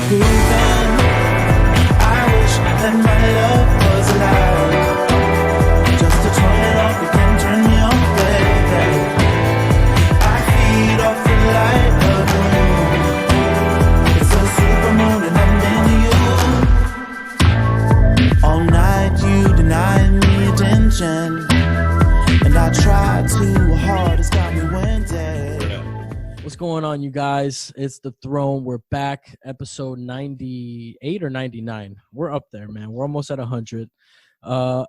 grooving. I wish that my love was alive, just to turn it off again, turn me on, baby. I feed off the light of the moon. It's a supermoon and I'm into you. All night you deny me attention, and I try too hard, it's got me winded. What's going on, you guys? It's The Throne. We're back, episode 98 or 99. We're up there, man. We're almost at 100. And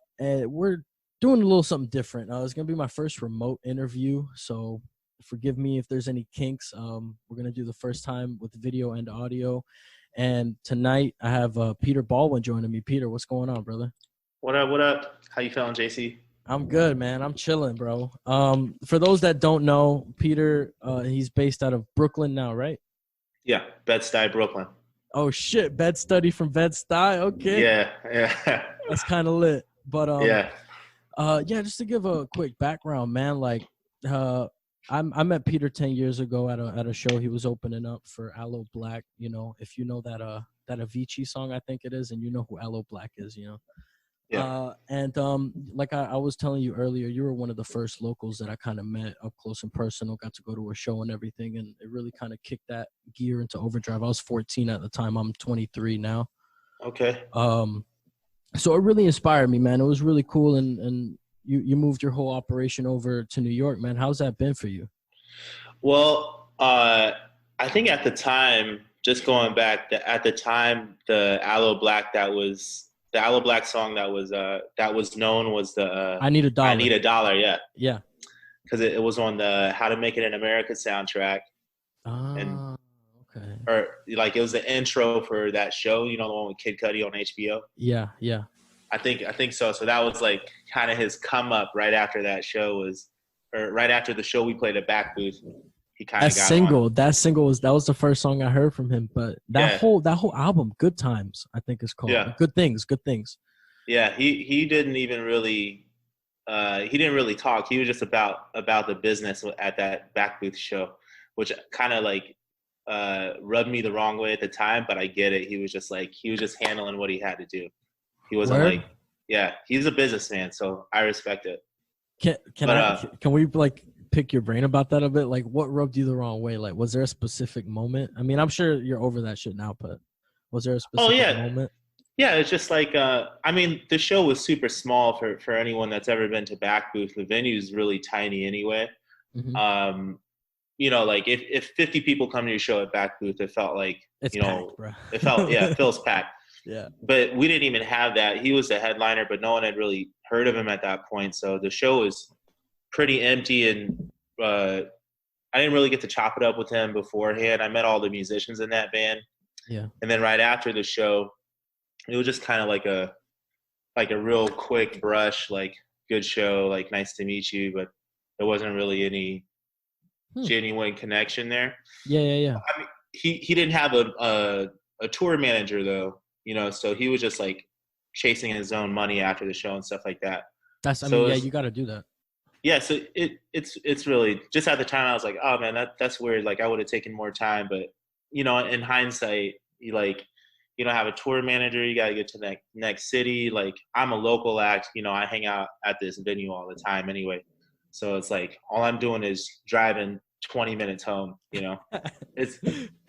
we're doing a little something different. It's going to be my first remote interview, so forgive me if there's any kinks. We're going to do the first time with video and audio. And tonight, I have Peter Baldwin joining me. Peter, what's going on, brother? What up, what up? How you feeling, JC? I'm good, man. I'm chilling, bro. For those that don't know, Peter, he's based out of Brooklyn now, right? Yeah, Bed-Stuy, Brooklyn. Oh, shit. Bed-Stuy from Bed-Stuy? Okay. Yeah. That's kind of lit. But, yeah, just to give a quick background, man, like, I met Peter 10 years ago at a show. He was opening up for Aloe Black, you know, if you know that Avicii song, I think it is, and you know who Aloe Black is, you know. yeah. Like I was telling you earlier, you were one of the first locals that I kind of met up close and personal, got to go to a show and everything, and it really kind of kicked that gear into overdrive. I was 14 at the time. I'm 23 now. Okay. So it really inspired me, man. It was really cool, and you moved your whole operation over to New York, man. How's that been for you? Well, I think at the time, just going back, at the time, the Aloe Black the Aloe Black song that was known was the I Need a Dollar. I Need a Dollar, yeah. Yeah. Because it was on the How to Make It in America soundtrack. Okay. Or like it was the intro for that show, you know, the one with Kid Cudi on HBO. Yeah. I think so. So that was like kind of his come up right after that show right after the show we played at Back Booth. He kind of got on. That single was the first song I heard from him. But that whole album, Good Times, I think is called. Yeah. Good Things. Yeah, he didn't even really he didn't really talk. He was just about the business at that Back Booth show, which kind of like rubbed me the wrong way at the time. But I get it. He was just handling what he had to do. He wasn't he's a businessman, so I respect it. Can we like pick your brain about that a bit? Like, what rubbed you the wrong way? Like, was there a specific moment? I mean, I'm sure you're over that shit now, but was there a specific moment? Yeah, it's just like I mean, the show was super small for anyone that's ever been to Back Booth. The venue is really tiny anyway. Mm-hmm. You know, like if 50 people come to your show at Back Booth, it felt like it's packed, bro. It feels packed. Yeah. But we didn't even have that. He was the headliner, but no one had really heard of him at that point. So the show was pretty empty, and I didn't really get to chop it up with him beforehand. I met all the musicians in that band. Yeah. And then right after the show, it was just kind of like a real quick brush, like, good show, like, nice to meet you, but there wasn't really any genuine connection there. Yeah. I mean, he didn't have a tour manager though, you know, so he was just like chasing his own money after the show and stuff like that. You got to do that. Yeah, so it's really just at the time I was like, oh man, that's weird. Like I would have taken more time, but you know, in hindsight, you don't have a tour manager. You got to get to the next city. Like I'm a local act, you know, I hang out at this venue all the time anyway. So it's like all I'm doing is driving 20 minutes home. You know, it's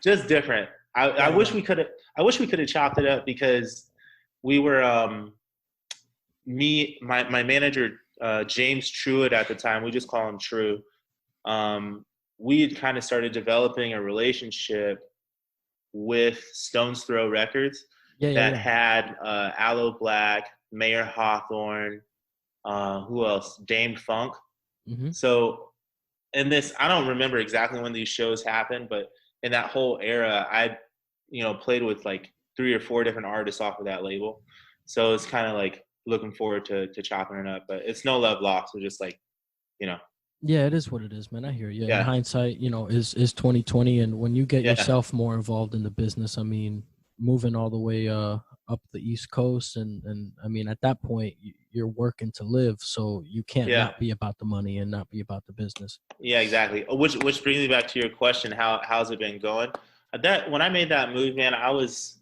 just different. I wish we could have chopped it up because we were my manager. James Truitt at the time, we just call him True. We had kind of started developing a relationship with Stone's Throw Records that had Aloe Black, Mayor Hawthorne, who else? Dame Funk. Mm-hmm. So in this, I don't remember exactly when these shows happened, but in that whole era, I, played with like 3 or 4 different artists off of that label. So it's kind of like looking forward to chopping it up, but it's no love lost. We're just like, Yeah, it is what it is, man. I hear you. Yeah. In hindsight, is 2020, and when you get yourself more involved in the business, I mean, moving all the way up the East Coast, and I mean, at that point, you're working to live, so you can't not be about the money and not be about the business. Yeah, exactly. Which brings me back to your question: how's it been going? That when I made that move, man, I was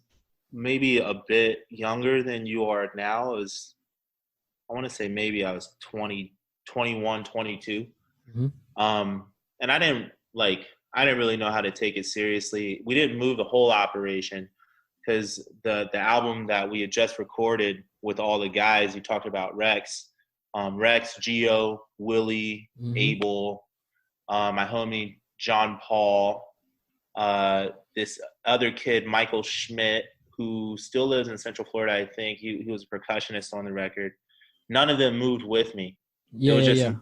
maybe a bit younger than you are now. I want to say maybe I was 20, 21, 22. Mhm. And I didn't really know how to take it seriously. We didn't move the whole operation because the album that we had just recorded with all the guys, you talked about Rex, Geo, Willie, Mhm. Abel, my homie John Paul, this other kid, Michael Schmidt, who still lives in Central Florida, I think. He was a percussionist on the record. None of them moved with me. It Yeah, was yeah, just, yeah.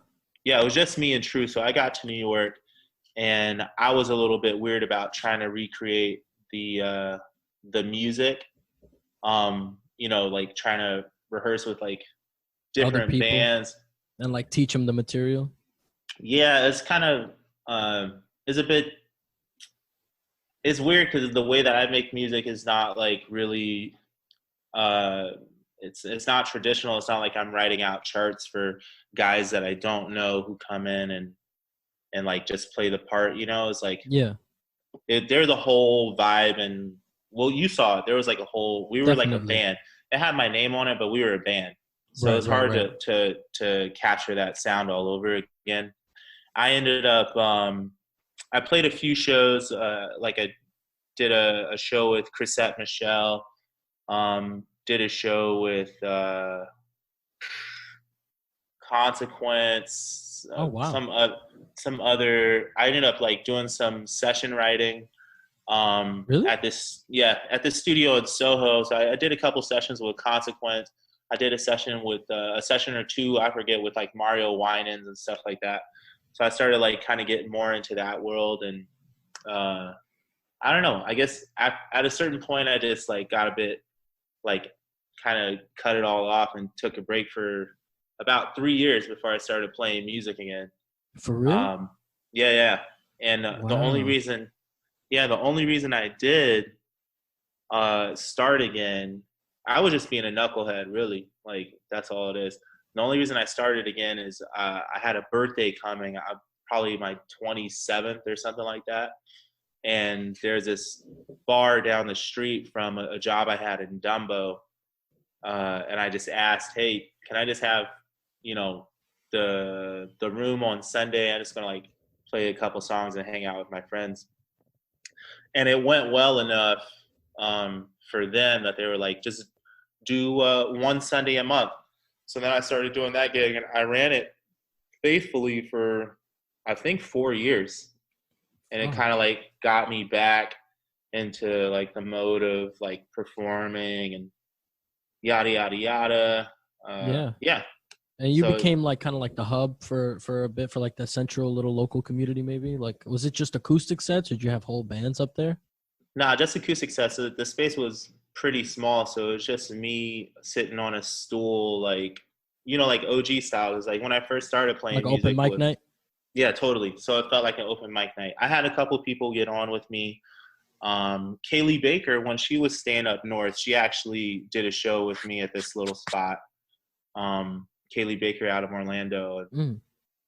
yeah, it was just me and True. So I got to New York, and I was a little bit weird about trying to recreate the music. Like trying to rehearse with like Other different people bands. and like teach them the material. Yeah, it's kind of it's a bit it's weird because the way that I make music is not like really uh it's not traditional. It's not like I'm writing out charts for guys that I don't know who come in and like just play the part, it's like Yeah, they're the whole vibe. And well, you saw it, there was like we were like a definitely. band. It had my name on it, but we were a band, so Right, it's right, hard right. to capture that sound all over again. I ended up I played a few shows, like I did a show with Chrisette Michelle. Did a show with Consequence. Oh wow. Some other. I ended up like doing some session writing. Really? At this studio in Soho. So I did a couple sessions with Consequence. I did a session with a session or two, I forget, with like Mario Winans and stuff like that. So I started like kind of getting more into that world. And uh, I don't know. I guess at a certain point, I just like got a bit like kind of cut it all off and took a break for about 3 years before I started playing music again. For real? Um, yeah, yeah. And Wow. the only reason I did start again, I was just being a knucklehead, really. Like that's all it is. The only reason I started again is I had a birthday coming, probably my 27th or something like that. And there's this bar down the street from a job I had in Dumbo, and I just asked, "Hey, can I just have, you know, the room on Sunday? I'm just gonna like play a couple songs and hang out with my friends." And it went well enough for them that they were like, "Just do one Sunday a month." So then I started doing that gig, and I ran it faithfully for I think 4 years, and it Fuck. kind of like got me back into like the mode of like performing and yada yada yada. Yeah. Yeah. And you So became like kind of like the hub for a bit for like the central little local community maybe? Like was it just acoustic sets or did you have whole bands up there? nah, just acoustic sets. So the space was pretty small, so it was just me sitting on a stool, like like OG style. It was like when I first started Like playing open music mic with. night? Yeah, totally. So it felt like an open mic night. I had a couple people get on with me. Kaylee Baker, when she was staying up north, she actually did a show with me at this little spot. Kaylee Baker out of Orlando. Mm.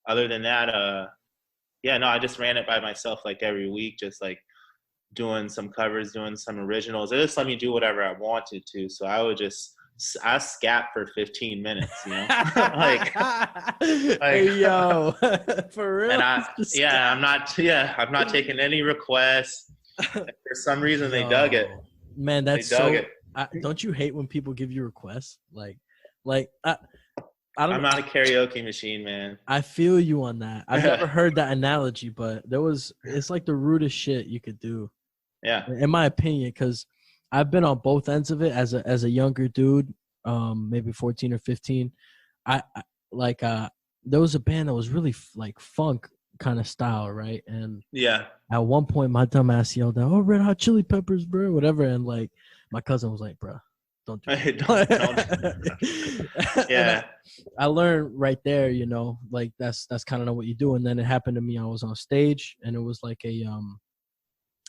Other than that, yeah, no, I just ran it by myself like every week, just like doing some covers, doing some originals. It just let me do whatever I wanted to. So I scat for 15 minutes, like, like, Hey yo, for and real? Just I'm not taking any requests. For some reason, they dug it. Yo, man, They that's dug so. it. Don't you hate when people give you requests? Like I don't I'm know. not a karaoke machine, man. I feel you on that. I've never heard that analogy, but it's like the rudest shit you could do, Yeah. in my opinion, because I've been on both ends of it as a younger dude, maybe 14 or 15. I like there was a band that was really like funk kind of style, right? And Yeah. at one point, my dumb ass yelled out, "Oh, Red Hot Chili Peppers, bro!" Whatever, and like my cousin was like, "Bro, don't do don't. that." And Yeah. I learned right there, like that's kind of not what you do. And then it happened to me. I was on stage, and it was like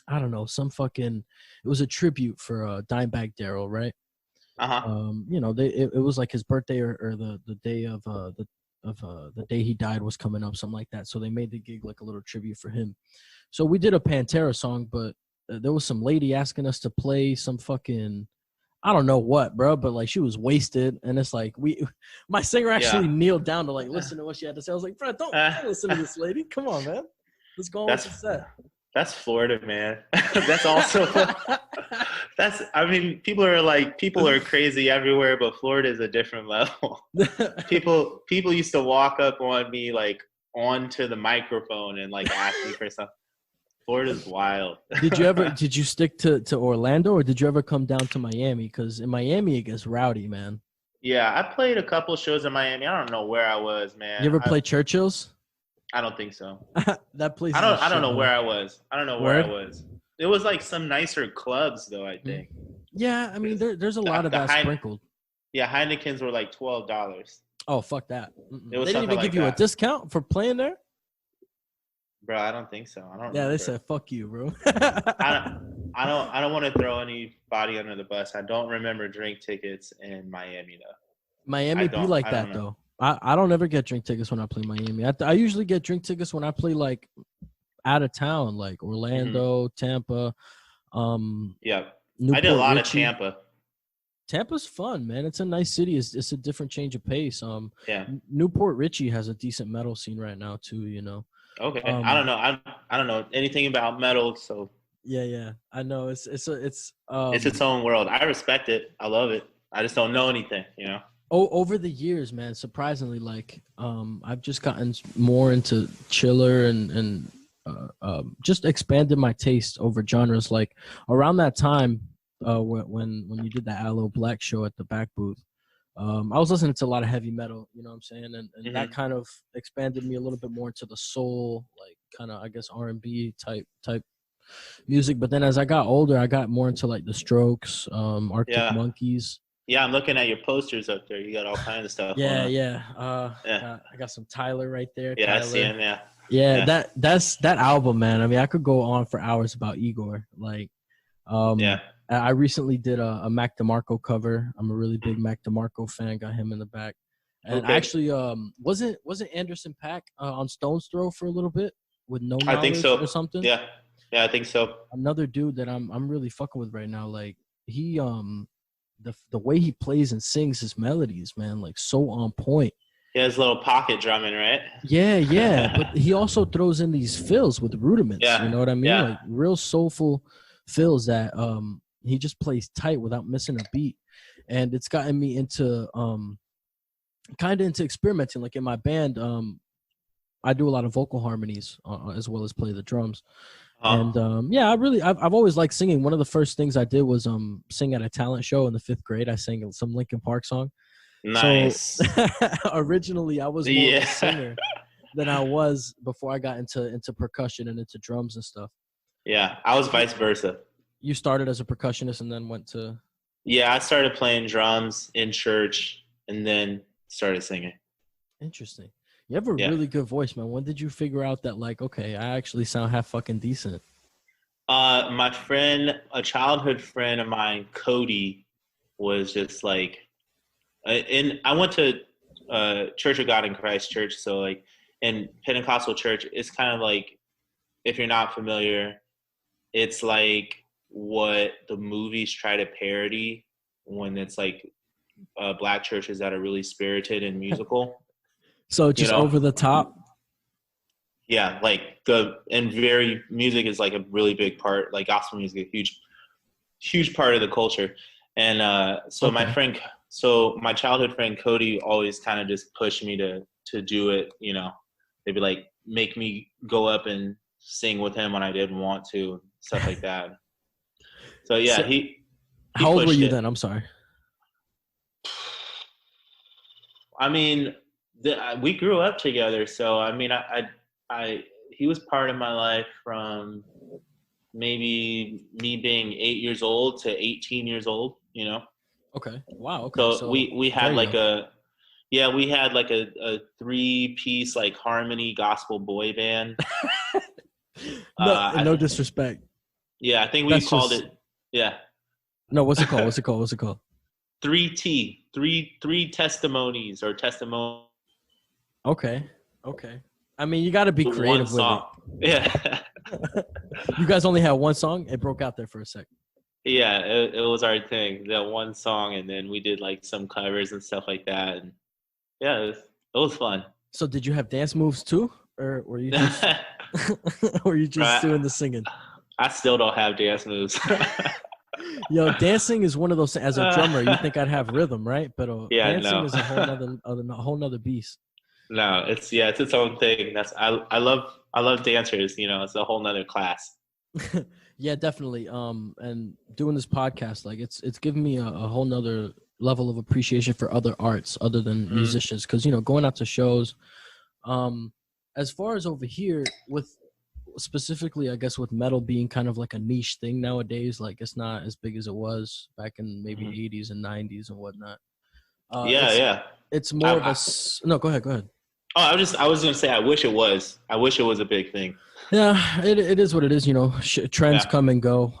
I don't know, it was a tribute for Dimebag Darrell, right? Uh huh. It was like his birthday or the day of the day he died was coming up, something like that. So they made the gig like a little tribute for him. So we did a Pantera song, but there was some lady asking us to play some fucking, I don't know what, bro, but like she was wasted, and it's like my singer actually kneeled down to like listen to what she had to say. I was like, bro, don't listen to this lady. Come on, man. Let's go on with the set. That's Florida, man. That's also I mean, people are crazy everywhere, but Florida is a different level. People used to walk up on me like onto the microphone and like ask me for something. Florida's wild. Did you stick to Orlando, or did you ever come down to Miami? Because in Miami it gets rowdy, man. Yeah, I played a couple shows in Miami. I don't know where I was, man. You ever play Churchill's? I don't think so. That place. I don't know where I was. I don't know where I was. It was like some nicer clubs, though. I think. Yeah, I mean, there's a lot of that sprinkled. Yeah, Heineken's were like $12. Oh, fuck that! It was they didn't even give you a discount for playing there. Bro, I don't think so. I don't. Yeah, remember. They said fuck you, bro. I don't want to throw anybody under the bus. I don't remember drink tickets in Miami though. Miami be like that though. I don't ever get drink tickets when I play Miami. I usually get drink tickets when I play like out of town, like Orlando, Tampa. Yeah, Newport I did a lot Richie. of Tampa. Tampa's fun, man. It's a nice city. It's a different change of pace. Yeah. Newport Richie has a decent metal scene right now too. You know. Okay, I don't know. I don't know anything about metal, so. Yeah. I know it's it's its own world. I respect it. I love it. I just don't know anything, you know. Over the years, man, surprisingly, like I've just gotten more into chiller and just expanded my taste over genres. Like around that time, when you did that Aloe Black show at the back booth, I was listening to a lot of heavy metal, you know what I'm saying, and that kind of expanded me a little bit more into the soul, like kind of I guess R&B type music. But then as I got older, I got more into like the Strokes, Arctic Monkeys. Yeah, I'm looking at your posters up there. You got all kinds of stuff. Yeah. I got some Tyler right there. Yeah, Tyler. I see him. Yeah. That's that album, man. I mean, I could go on for hours about Igor. Like, I recently did a Mac DeMarco cover. I'm a really big Mac DeMarco fan. Got him in the back. And actually, wasn't Anderson .Paak on Stone's Throw for a little bit with No Knowledge I think so. or something? Yeah, I think so. Another dude that I'm really fucking with right now. Like he the way he plays and sings his melodies, man, like so on point. He has a little pocket drumming, right? Yeah. But he also throws in these fills with rudiments. Yeah. You know what I mean? Yeah. Like real soulful fills that he just plays tight without missing a beat. And it's gotten me into kind of into experimenting. Like in my band, I do a lot of vocal harmonies as well as play the drums. And I've always liked singing. One of the first things I did was sing at a talent show in the 5th grade. I sang some Linkin Park song. Nice. So, originally, I was more of a singer than I was before I got into percussion and into drums and stuff. Yeah, I was vice versa. You started as a percussionist and then went to... Yeah, I started playing drums in church and then started singing. Interesting. You have a really good voice, man. When did you figure out that, like, okay, I actually sound half fucking decent? My friend, a childhood friend of mine, Cody, was just like... And I went to Church of God in Christ Church, so, like, in Pentecostal church, it's kind of like, if you're not familiar, it's like what the movies try to parody when it's, like, black churches that are really spirited and musical. So just over the top. Yeah, like music is like a really big part. Like gospel music, a huge part of the culture. And my childhood friend Cody always kind of just pushed me to do it. You know, they'd be like make me go up and sing with him when I didn't want to, stuff like that. So yeah, he how old were you then? I'm sorry. I mean. We grew up together, so I mean, he was part of my life from maybe me being 8 years old to 18 years old. You know. Okay. Wow. Okay. So we had like a 3-piece like harmony gospel boy band. No disrespect. Yeah, I think we called it. Yeah. No, what's it called? 3T, three testimonies or testimony. Okay. I mean, you got to be creative with it. Yeah. You guys only had one song? It broke out there for a sec. Yeah, it was our thing. That one song, and then we did like some covers and stuff like that. And yeah, it was fun. So did you have dance moves too? Or were you just were you just doing the singing? I still don't have dance moves. Yo, dancing is one of those. As a drummer, you think I'd have rhythm, right? But Yeah, dancing no. is a whole nother beast. No, it's its own thing. I love dancers. It's a whole nother class. Yeah, definitely. And doing this podcast, like it's given me a whole nother level of appreciation for other arts other than musicians. Because going out to shows. As far as over here with specifically, I guess with metal being kind of like a niche thing nowadays, like it's not as big as it was back in maybe 80s and 90s and whatnot. Yeah. It's more of a no. Go ahead. Oh, I was gonna say I wish it was. I wish it was a big thing. Yeah, it is what it is. Trends come and go.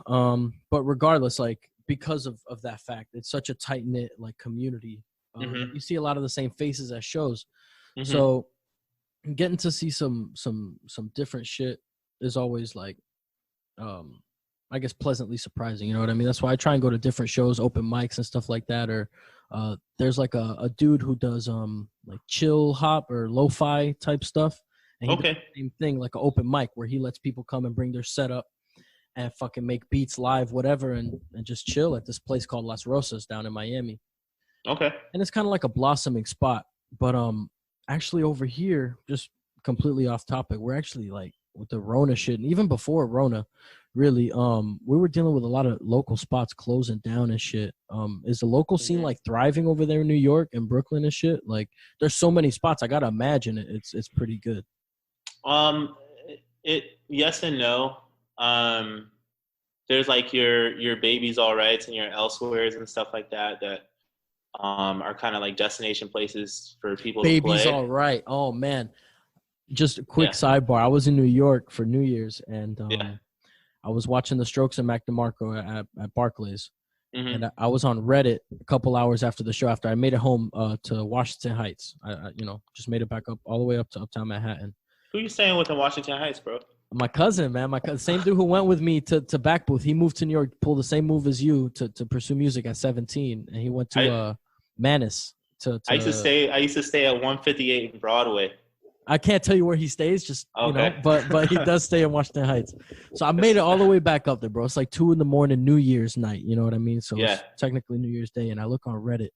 But regardless, like because of that fact, it's such a tight knit like community. You see a lot of the same faces at shows. So getting to see some different shit is always like I guess pleasantly surprising, you know what I mean? That's why I try and go to different shows, open mics and stuff like that. Or there's like a dude who does like chill hop or lo-fi type stuff, and he does the same thing, like an open mic where he lets people come and bring their setup and fucking make beats live, whatever, and just chill at this place called Las Rosas down in Miami. Okay. And it's kind of like a blossoming spot. But actually over here, just completely off topic, we're actually like with the Rona shit, and even before Rona, really, we were dealing with a lot of local spots closing down and shit. Is the local scene like thriving over there in New York and Brooklyn and shit? Like, there's so many spots. I gotta imagine it's pretty good. Yes and no. There's like your Babies All Rights and your Elsewheres and stuff like that are kind of like destination places for people to play. Babies All Right. Oh man. Just a quick sidebar. I was in New York for New Year's, and I was watching the Strokes and Mac DeMarco at Barclays. And I was on Reddit a couple hours after the show, after I made it home to Washington Heights. I just made it back up all the way up to Uptown Manhattan. Who you staying with in Washington Heights, bro? My cousin, man. Same dude who went with me to Back Booth. He moved to New York, pulled the same move as you to pursue music at 17, and he went to Manus. I used to stay at 158 in Broadway. I can't tell you where he stays, just but he does stay in Washington Heights. So I made it all the way back up there, bro. It's like 2 a.m, New Year's night. You know what I mean? So it's technically New Year's Day, and I look on Reddit.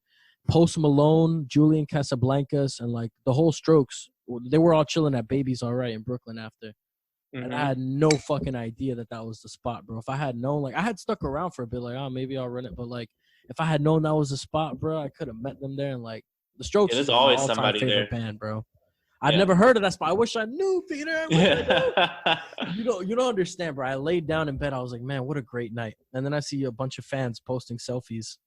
Post Malone, Julian Casablancas, and like the whole Strokes, they were all chilling at Babies All Right in Brooklyn after. And I had no fucking idea that was the spot, bro. If I had known, like I had stuck around for a bit, like, oh, maybe I'll run it. But like, if I had known that was the spot, bro, I could have met them there. And like, the Strokes is always my all-time somebody favorite there. band, bro. I've never heard of that spot. I wish I knew, Peter. I wish I knew. You don't understand, bro. I laid down in bed. I was like, man, what a great night. And then I see a bunch of fans posting selfies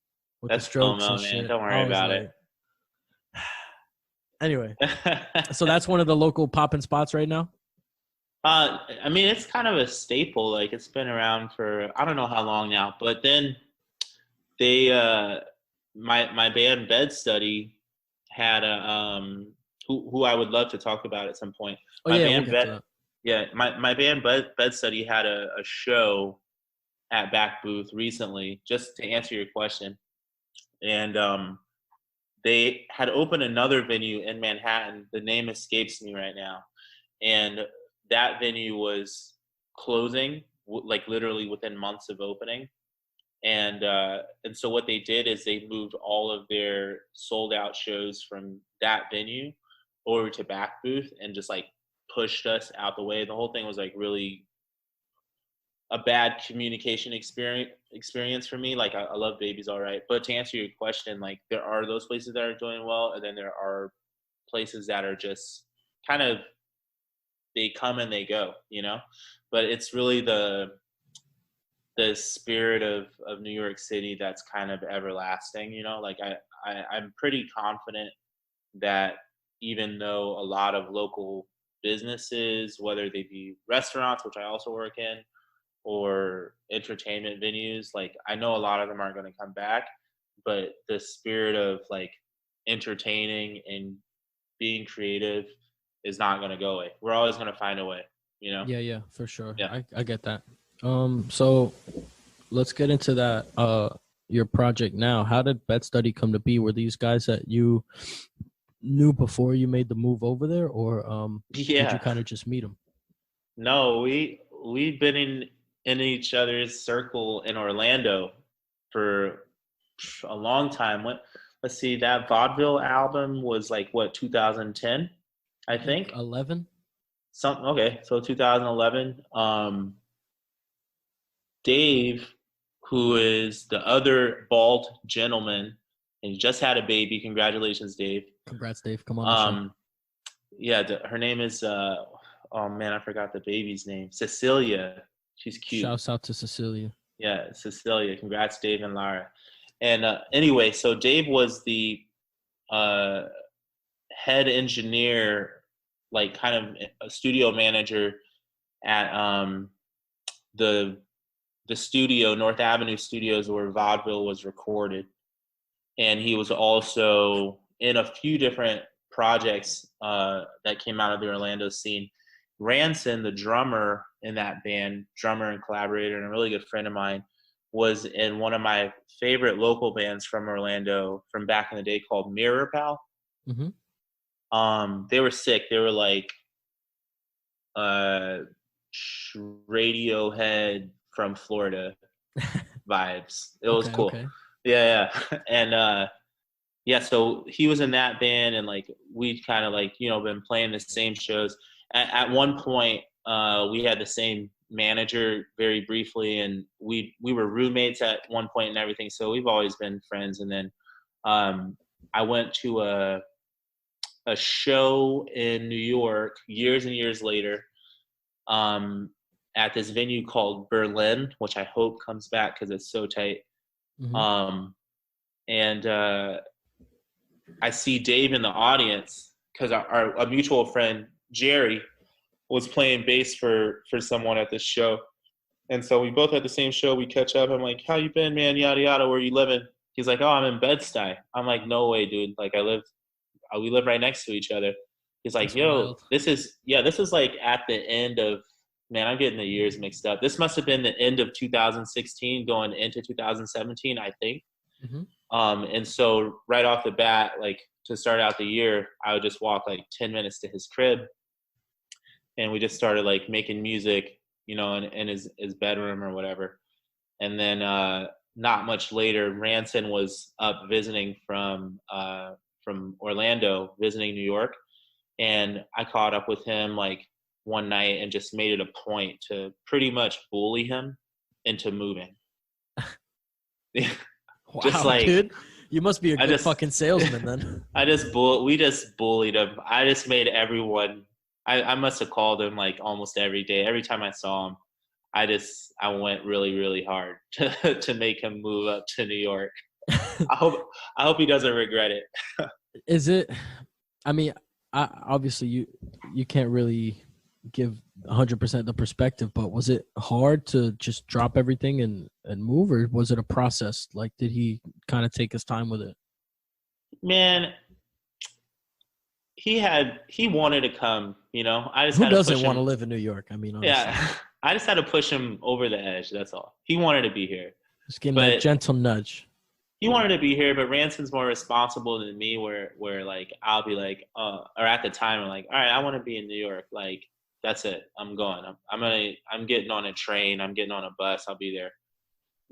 with the Strokes and shit. Man. Don't worry about it. Anyway, so that's one of the local popping spots right now? I mean, it's kind of a staple. Like, it's been around for I don't know how long now. But then they, my band Bed Study had a who I would love to talk about at some point. My band Bed Study had a show at Back Booth recently, just to answer your question. And they had opened another venue in Manhattan. The name escapes me right now. And that venue was closing, like literally within months of opening. And so what they did is they moved all of their sold out shows from that venue over to Back Booth and just like pushed us out the way. The whole thing was like really a bad communication experience for me. Like I love Babies All Right, but to answer your question, like there are those places that are doing well, and then there are places that are just kind of, they come and they go, but it's really the spirit of New York City that's kind of everlasting, like I'm pretty confident that even though a lot of local businesses, whether they be restaurants, which I also work in, or entertainment venues, like I know a lot of them aren't going to come back, but the spirit of like entertaining and being creative is not going to go away. We're always going to find a way, you know? Yeah, for sure. Yeah. I get that. So let's get into that. Your project now. How did Bed Study come to be? Were these guys that you knew before you made the move over there, or did you Yeah. kind of just meet them? No, we've been in each other's circle in Orlando for a long time. Let's see, that vaudeville album was like what, 2010, I think. 11. Something okay, so 2011. Dave, who is the other bald gentleman, and he just had a baby. Congratulations, Dave. Congrats, Dave. Come on the show. Yeah, her name is oh man, I forgot the baby's name. Cecilia. She's cute. Shouts out to Cecilia. Yeah, Cecilia. Congrats, Dave and Lara. And anyway, so Dave was the uh, head engineer, like kind of a studio manager at the studio, North Avenue Studios, where vaudeville was recorded. And he was also in a few different projects that came out of the Orlando scene. Ranson, the drummer in that band, drummer and collaborator, and a really good friend of mine, was in one of my favorite local bands from Orlando from back in the day called Mirror Pal. Mm-hmm. They were sick. They were like Radiohead from Florida vibes. It was cool. Okay. Yeah. And yeah, so he was in that band, and like we kind of like, you know, been playing the same shows. At one point, we had the same manager very briefly, and we were roommates at one point and everything. So we've always been friends. And then I went to a show in New York years and years later at this venue called Berlin, which I hope comes back because it's so tight. Mm-hmm. And I see Dave in the audience because a mutual friend, Jerry, was playing bass for someone at this show. And so we both had the same show. We catch up. I'm like, how you been, man? Yada, yada. Where you living? He's like, oh, I'm in Bed-Stuy. I'm like, no way, dude. Like we live right next to each other. He's like, That's yo, wild. this is like at the end of, man, I'm getting the years mixed up. This must have been the end of 2016 going into 2017, I think. Mm-hmm. And so right off the bat, like to start out the year, I would just walk like 10 minutes to his crib, and we just started like making music, you know, in his bedroom or whatever. And then not much later, Ranson was up visiting from Orlando, visiting New York, and I caught up with him like one night and just made it a point to pretty much bully him into moving. Wow, just like, dude, you must be a good fucking salesman then. we just bullied him. I just made everyone. I must have called him like almost every day. Every time I saw him, I went really, really hard to make him move up to New York. I hope he doesn't regret it. Is it? I mean, obviously you can't really give 100% the perspective, but was it hard to just drop everything and move, or was it a process? Like, did he kind of take his time with it? Man, he wanted to come, you know. Who doesn't want to live in New York? I mean, honestly. Yeah, I just had to push him over the edge. That's all. He wanted to be here. Just give him that gentle nudge. He wanted to be here, but Ranson's more responsible than me. Where like I'll be like, or at the time I'm like, all right, I want to be in New York. Like that's it. I'm going. I'm getting on a train. I'm getting on a bus. I'll be there.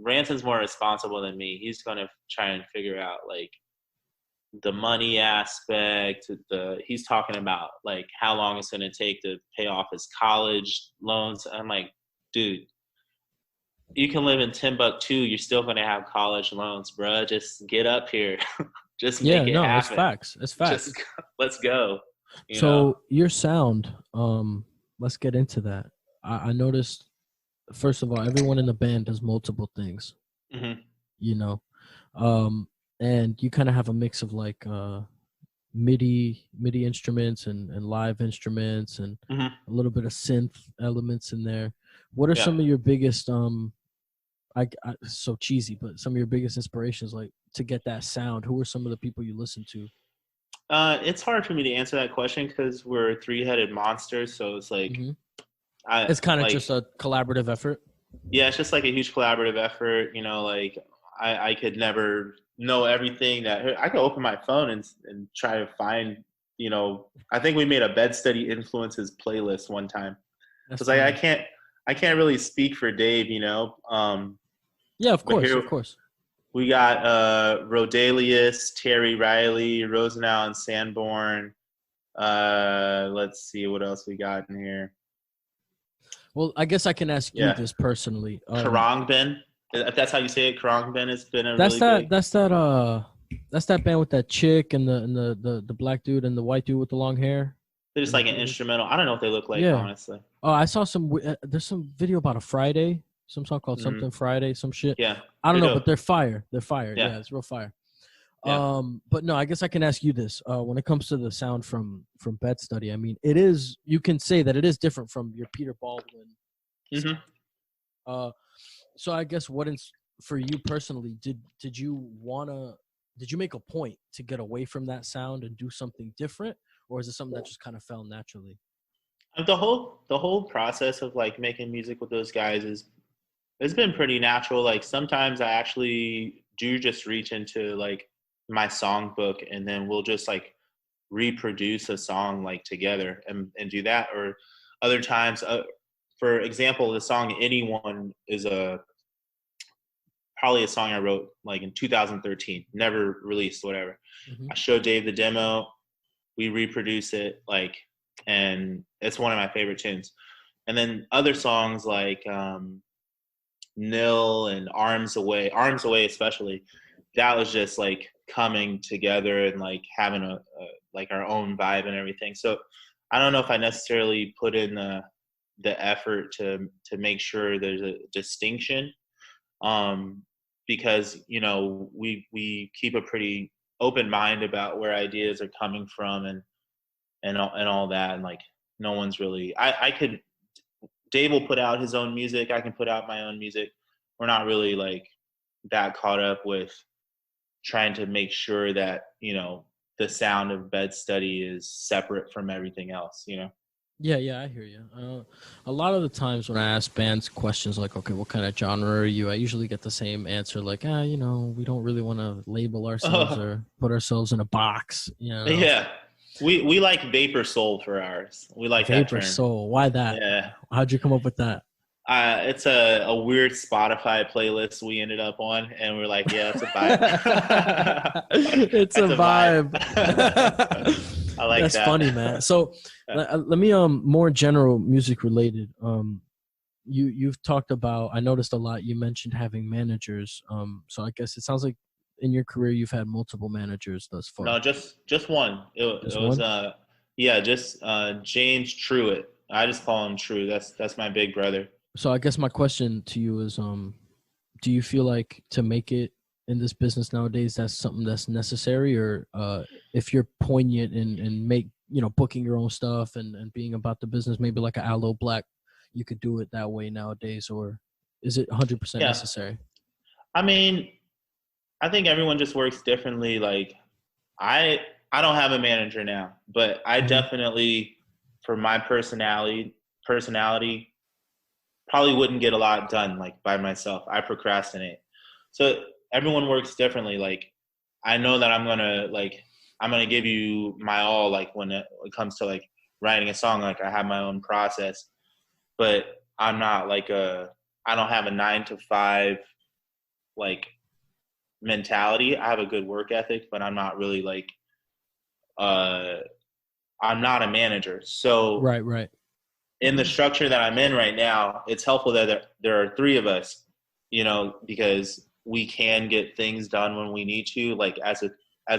Ranson's more responsible than me. He's gonna try and figure out like the money aspect. He's talking about like how long it's gonna take to pay off his college loans. I'm like, dude, you can live in Timbuktu. You're still gonna have college loans, bruh. Just get up here. Just make it happen. It's facts. It's facts. Just let's go. Your sound. Let's get into that. I noticed. First of all, everyone in the band does multiple things. Mm-hmm. You know, and you kind of have a mix of like MIDI instruments and live instruments and mm-hmm. a little bit of synth elements in there. What are some of your biggest so cheesy, but some of your biggest inspirations, like to get that sound? Who are some of the people you listen to? It's hard for me to answer that question because we're three-headed monsters. So it's like, It's kind of like, just a collaborative effort. yeah, it's just like a huge collaborative effort. You know, like I could never know everything that I could open my phone and try to find. You know, I think we made a bed study influences playlist one time That's because I funny. can't really speak for Dave. You know, Yeah, of but course, here of course. we got Rodalius, Terry Riley, Rosenau, and Sanborn. Let's see what else we got in here. Well, I guess I can ask you Yeah, this personally. Karangbin. If that's how you say it, Karangbin has been a That's really that. big. That's that band with that chick and the black dude and the white dude with the long hair. They're just And the like an beard. instrumental. I don't know what they look like, Yeah. honestly. Oh, I saw some. There's some video about a Friday, some song called Hmm. something Friday, some shit. Yeah, I don't they're know, dope. but they're fire. They're fire. Yeah, Yeah, it's real fire. yeah. But no, I guess I can ask you this. When it comes to the sound from Bed Study, I mean, it is. You can say that it is different from your Peter Baldwin Hmm. sound. Uh, so I guess for you personally, did you make a point to get away from that sound and do something different, or is it something that just kind of fell naturally? The whole process of like making music with those guys is it's been pretty natural. Like sometimes I actually do just reach into like my songbook and then we'll just like reproduce a song like together and do that. Or other times, for example, the song "Anyone" is a probably a song I wrote like in 2013, never released, whatever. Hmm. I showed Dave the demo, we reproduce it, like, and it's one of my favorite tunes. And then other songs like Nil and Arms Away especially, that was just like coming together and like having a like our own vibe and everything. So I don't know if I necessarily put in the effort to make sure there's a distinction, um, because you know we keep a pretty open mind about where ideas are coming from and all that, and like no one's really I could Dave will put out his own music, I can put out my own music. We're not really like that caught up with trying to make sure that you know the sound of Bed Study is separate from everything else, you know. Yeah, yeah, I hear you. A lot of the times when I ask bands questions like, "Okay, what kind of genre are you?" I usually get the same answer, like, we don't really want to label ourselves or put ourselves in a box, you know. Yeah, we like vapor soul for ours. We like that Vapor term. Soul. Why that? Yeah. How'd you come up with that? It's a weird Spotify playlist we ended up on, and we're like, yeah, it's a vibe. It's a That's a vibe. vibe. I like That's that. funny, man. So let me more general music related. You've talked about. I noticed a lot. You mentioned having managers. So I guess it sounds like in your career you've had multiple managers thus No, far. just one. It Just was one. yeah, just James Truitt. I just call him True. That's my big brother. So I guess my question to you is, do you feel like to make it in this business nowadays, that's something that's necessary, or if you're poignant and make booking your own stuff and being about the business, maybe like an Aloe Black, you could do it that way nowadays, or is it 100% Yeah, necessary? I mean, I think everyone just works differently. Like I I don't have a manager now, but I Hmm. definitely, for my personality probably wouldn't get a lot done like by myself. I procrastinate. So everyone works differently. Like I know that I'm gonna give you my all like when it comes to like writing a song. Like I have my own process, but I'm not like I don't have a 9 to 5 like mentality. I have a good work ethic, but I'm not really like uh I'm not a manager. So Right, right. in the structure that I'm in right now, it's helpful that there are three of us, you know, because we can get things done when we need to, like as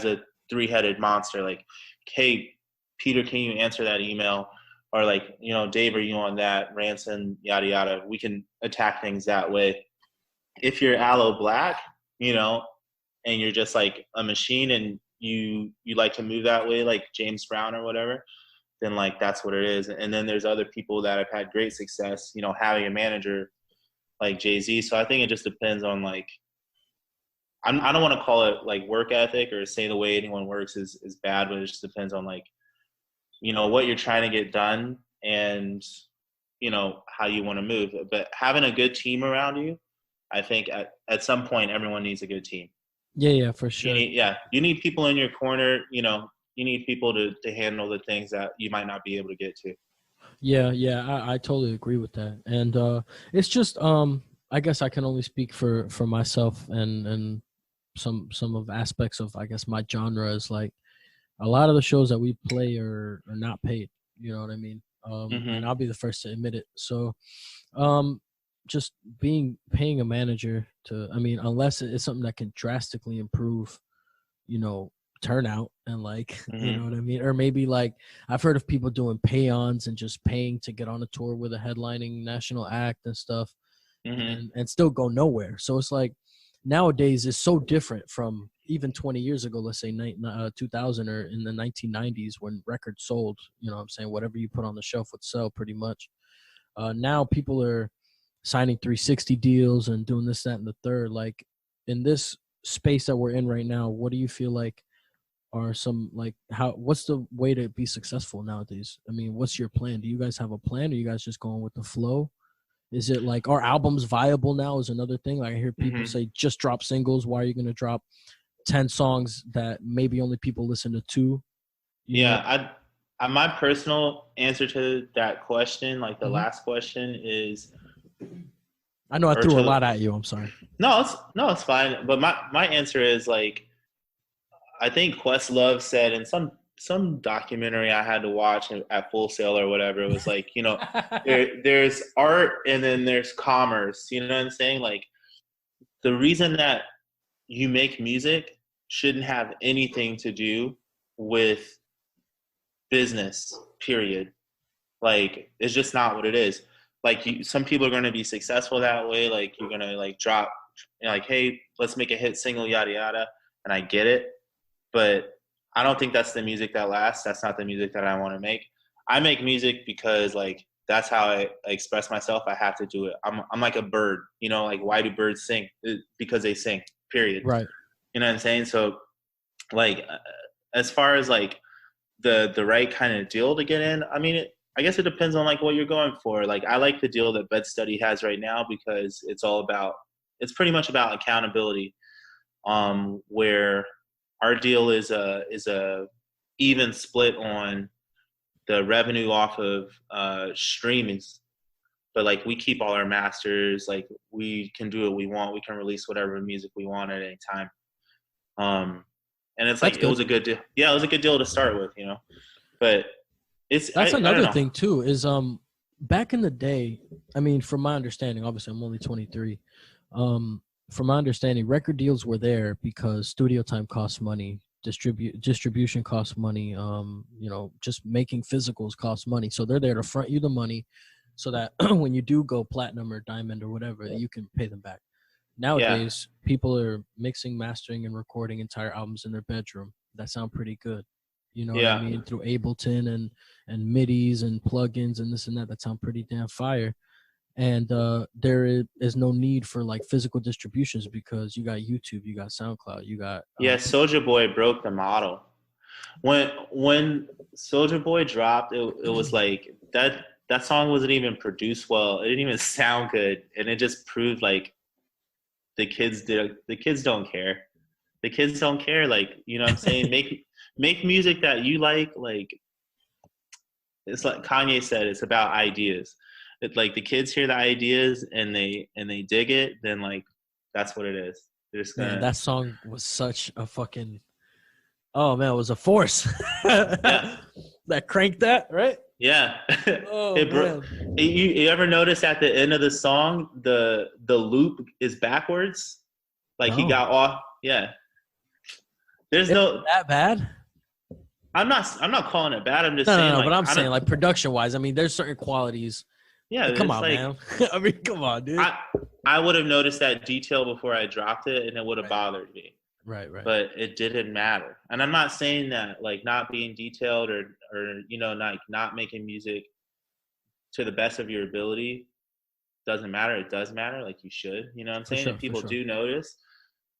a three-headed monster. Like, hey, Peter, can you answer that email? Or like, you know, Dave, are you on that? Ranson, yada yada. We can attack things that way. If you're Aloe Black, you know, and you're just like a machine and you like to move that way, like James Brown or whatever, then like that's what it is. And then there's other people that have had great success, you know, having a manager like Jay-Z. So I think it just depends on like I don't want to call it like work ethic or say the way anyone works is bad, but it just depends on like, you know, what you're trying to get done and how you want to move. But having a good team around you, I think at some point everyone needs a good team. Yeah, for sure. You need people in your corner. You need people to handle the things that you might not be able to get to. Yeah, I totally agree with that. And it's just I guess I can only speak for myself and some of aspects of, I guess, my genre is like a lot of the shows that we play are not paid. You know what I mean? And I'll be the first to admit it. So just paying a manager to, I mean, unless it's something that can drastically improve, turnout and like, you know what I mean? Or maybe like I've heard of people doing pay-ons and just paying to get on a tour with a headlining national act and stuff and still go nowhere. So it's like nowadays it's so different from even 20 years ago, let's say 2000 or in the 1990s when records sold, you know what I'm saying? Whatever you put on the shelf would sell pretty much. Now people are signing 360 deals and doing this, that, and the third. Like in this space that we're in right now, what do you feel like are some, like, what's the way to be successful nowadays? I mean, what's your plan? Do you guys have a plan? Or are you guys just going with the flow? Is it like, are albums viable now is another thing? Like I hear people say, just drop singles. Why are you going to drop 10 songs that maybe only people listen to 2? My personal answer to that question, like the last question, is, I know I threw a lot at you. I'm sorry. No, it's fine. But my answer is, like, I think Questlove said in some documentary I had to watch at Full Sail or whatever, it was like, there's art and then there's commerce. You know what I'm saying? Like, the reason that you make music shouldn't have anything to do with business, period. Like, it's just not what it is. Like, some people are going to be successful that way. Like, you're going to like drop, like, hey, let's make a hit single, yada yada, and I get it. But I don't think that's the music that lasts. That's not the music that I want to make. I make music because, like, that's how I express myself. I have to do it. I'm like a bird, like, why do birds sing? Because they sing, period. Right. You know what I'm saying? So, like, as far as like the right kind of deal to get in, I mean, I guess it depends on like what you're going for. Like, I like the deal that Bed Study has right now because it's pretty much about accountability, where our deal is a even split on the revenue off of streamings, but like we keep all our masters. Like, we can do what we want. We can release whatever music we want at any time. And it's like, it was a good deal. Yeah, it was a good deal to start with, but that's another thing too, is back in the day, I mean, from my understanding, obviously I'm only 23. From my understanding, record deals were there because studio time costs money, distribution costs money, just making physicals costs money. So they're there to front you the money so that when you do go platinum or diamond or whatever, you can pay them back. Nowadays, people are mixing, mastering, and recording entire albums in their bedroom that sound pretty good. You know what I mean? Through Ableton and MIDIs and plugins and this and that sound pretty damn fire. And there is no need for like physical distributions because you got YouTube, you got SoundCloud, you got Soulja Boy broke the model. When Soulja Boy dropped, it was like that song wasn't even produced well. It didn't even sound good, and it just proved like the kids don't care. The kids don't care. Like, you know what I'm saying? Make music that you like. Like, it's like Kanye said, it's about ideas. It's like the kids hear the ideas and they dig it, then like that's what it is. They're just gonna... Man, that song was such a fucking, oh man, it was a force. That cranked that, right? Yeah. Oh man. You ever notice at the end of the song the loop is backwards? Like, he got off. Yeah. There's no that bad. I'm not calling it bad. I'm just saying. No, but I'm saying like production wise. I mean, there's certain qualities. Yeah, like, come on, like, man. I mean, come on, dude. I would have noticed that detail before I dropped it, and it would have bothered me. Right. But it didn't matter. And I'm not saying that like not being detailed or not making music to the best of your ability doesn't matter. It does matter. Like, you should. You know what I'm saying? Sure, if people do notice.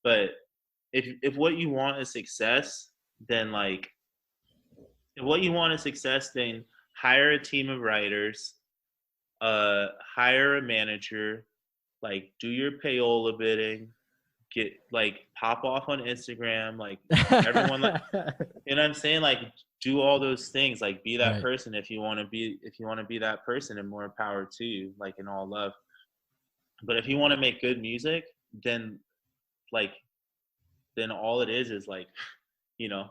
But if what you want is success, then like, if what you want is success, then hire a team of writers. hire a manager, like do your payola bidding, get like pop off on Instagram, like everyone like you know what I'm saying? Like do all those things, like be that Right. person if you want to be that person, and more power to you, like in all love. But if you want to make good music, then like then all it is like, you know,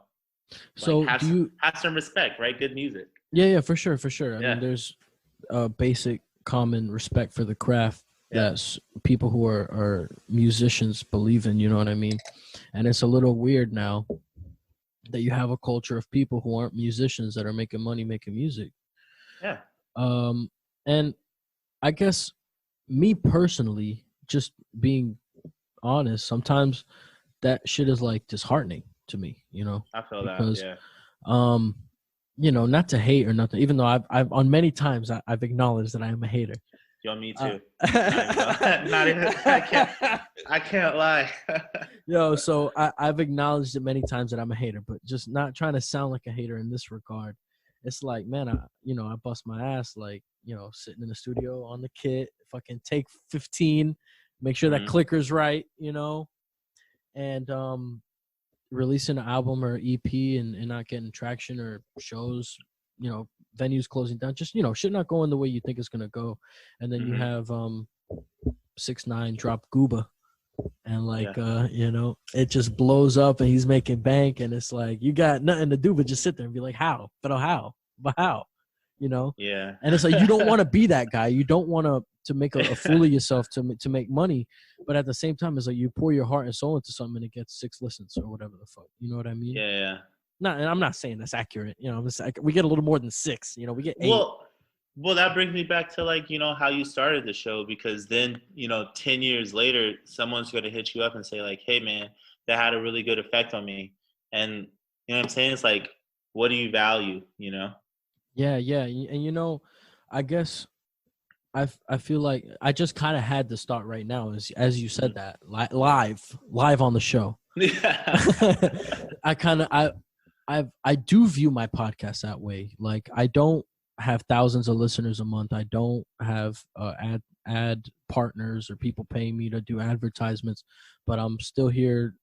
like So do you? have some respect, right? Good music. Yeah, for sure, for sure. I mean, Yeah. there's a basic common respect for the craft Yeah. that people who are musicians believe in. You know what I mean? And it's a little weird now that you have a culture of people who aren't musicians that are making money making music. Yeah. And I guess me personally, just being honest, sometimes that shit is like disheartening to me, you know, I feel that. because Yeah. um you know, not to hate or nothing, even though I've on many times I've acknowledged that I am a hater. Yo, me too. Not even I can't lie. Yo, so I've acknowledged it many times that I'm a hater, but just not trying to sound like a hater in this regard. It's like, man, I bust my ass, like, you know, sitting in the studio on the kit, fucking take 15, make sure that Mhm. clicker's right, you know, and releasing an album or EP and not getting traction or shows, you know, venues closing down, just, you know, shit not going the way you think it's gonna go. And then you Mhm. have 6ix9ine drop Gooba, and like Yeah. you know, it just blows up and he's making bank, and it's like you got nothing to do but just sit there and be like, how, you know. Yeah. And it's like you don't want to be that guy, you don't want to make a fool of yourself to make money, but at the same time it's like you pour your heart and soul into something and it gets 6 listens or whatever the fuck, you know what I mean? Yeah. And I'm not saying that's accurate, you know. It's like we get a little more than 6, you know, we get 8. Well, that brings me back to like, you know, how you started the show, because then, you know, 10 years later, someone's going to hit you up and say like, hey man, that had a really good effect on me. And you know what I'm saying? It's like, what do you value, you know? Yeah, and you know, I guess I feel like I just kind of had to start right now, as you said that live on the show. Yeah. I do view my podcast that way. Like I don't have thousands of listeners a month. I don't have ad partners or people paying me to do advertisements, but I'm still here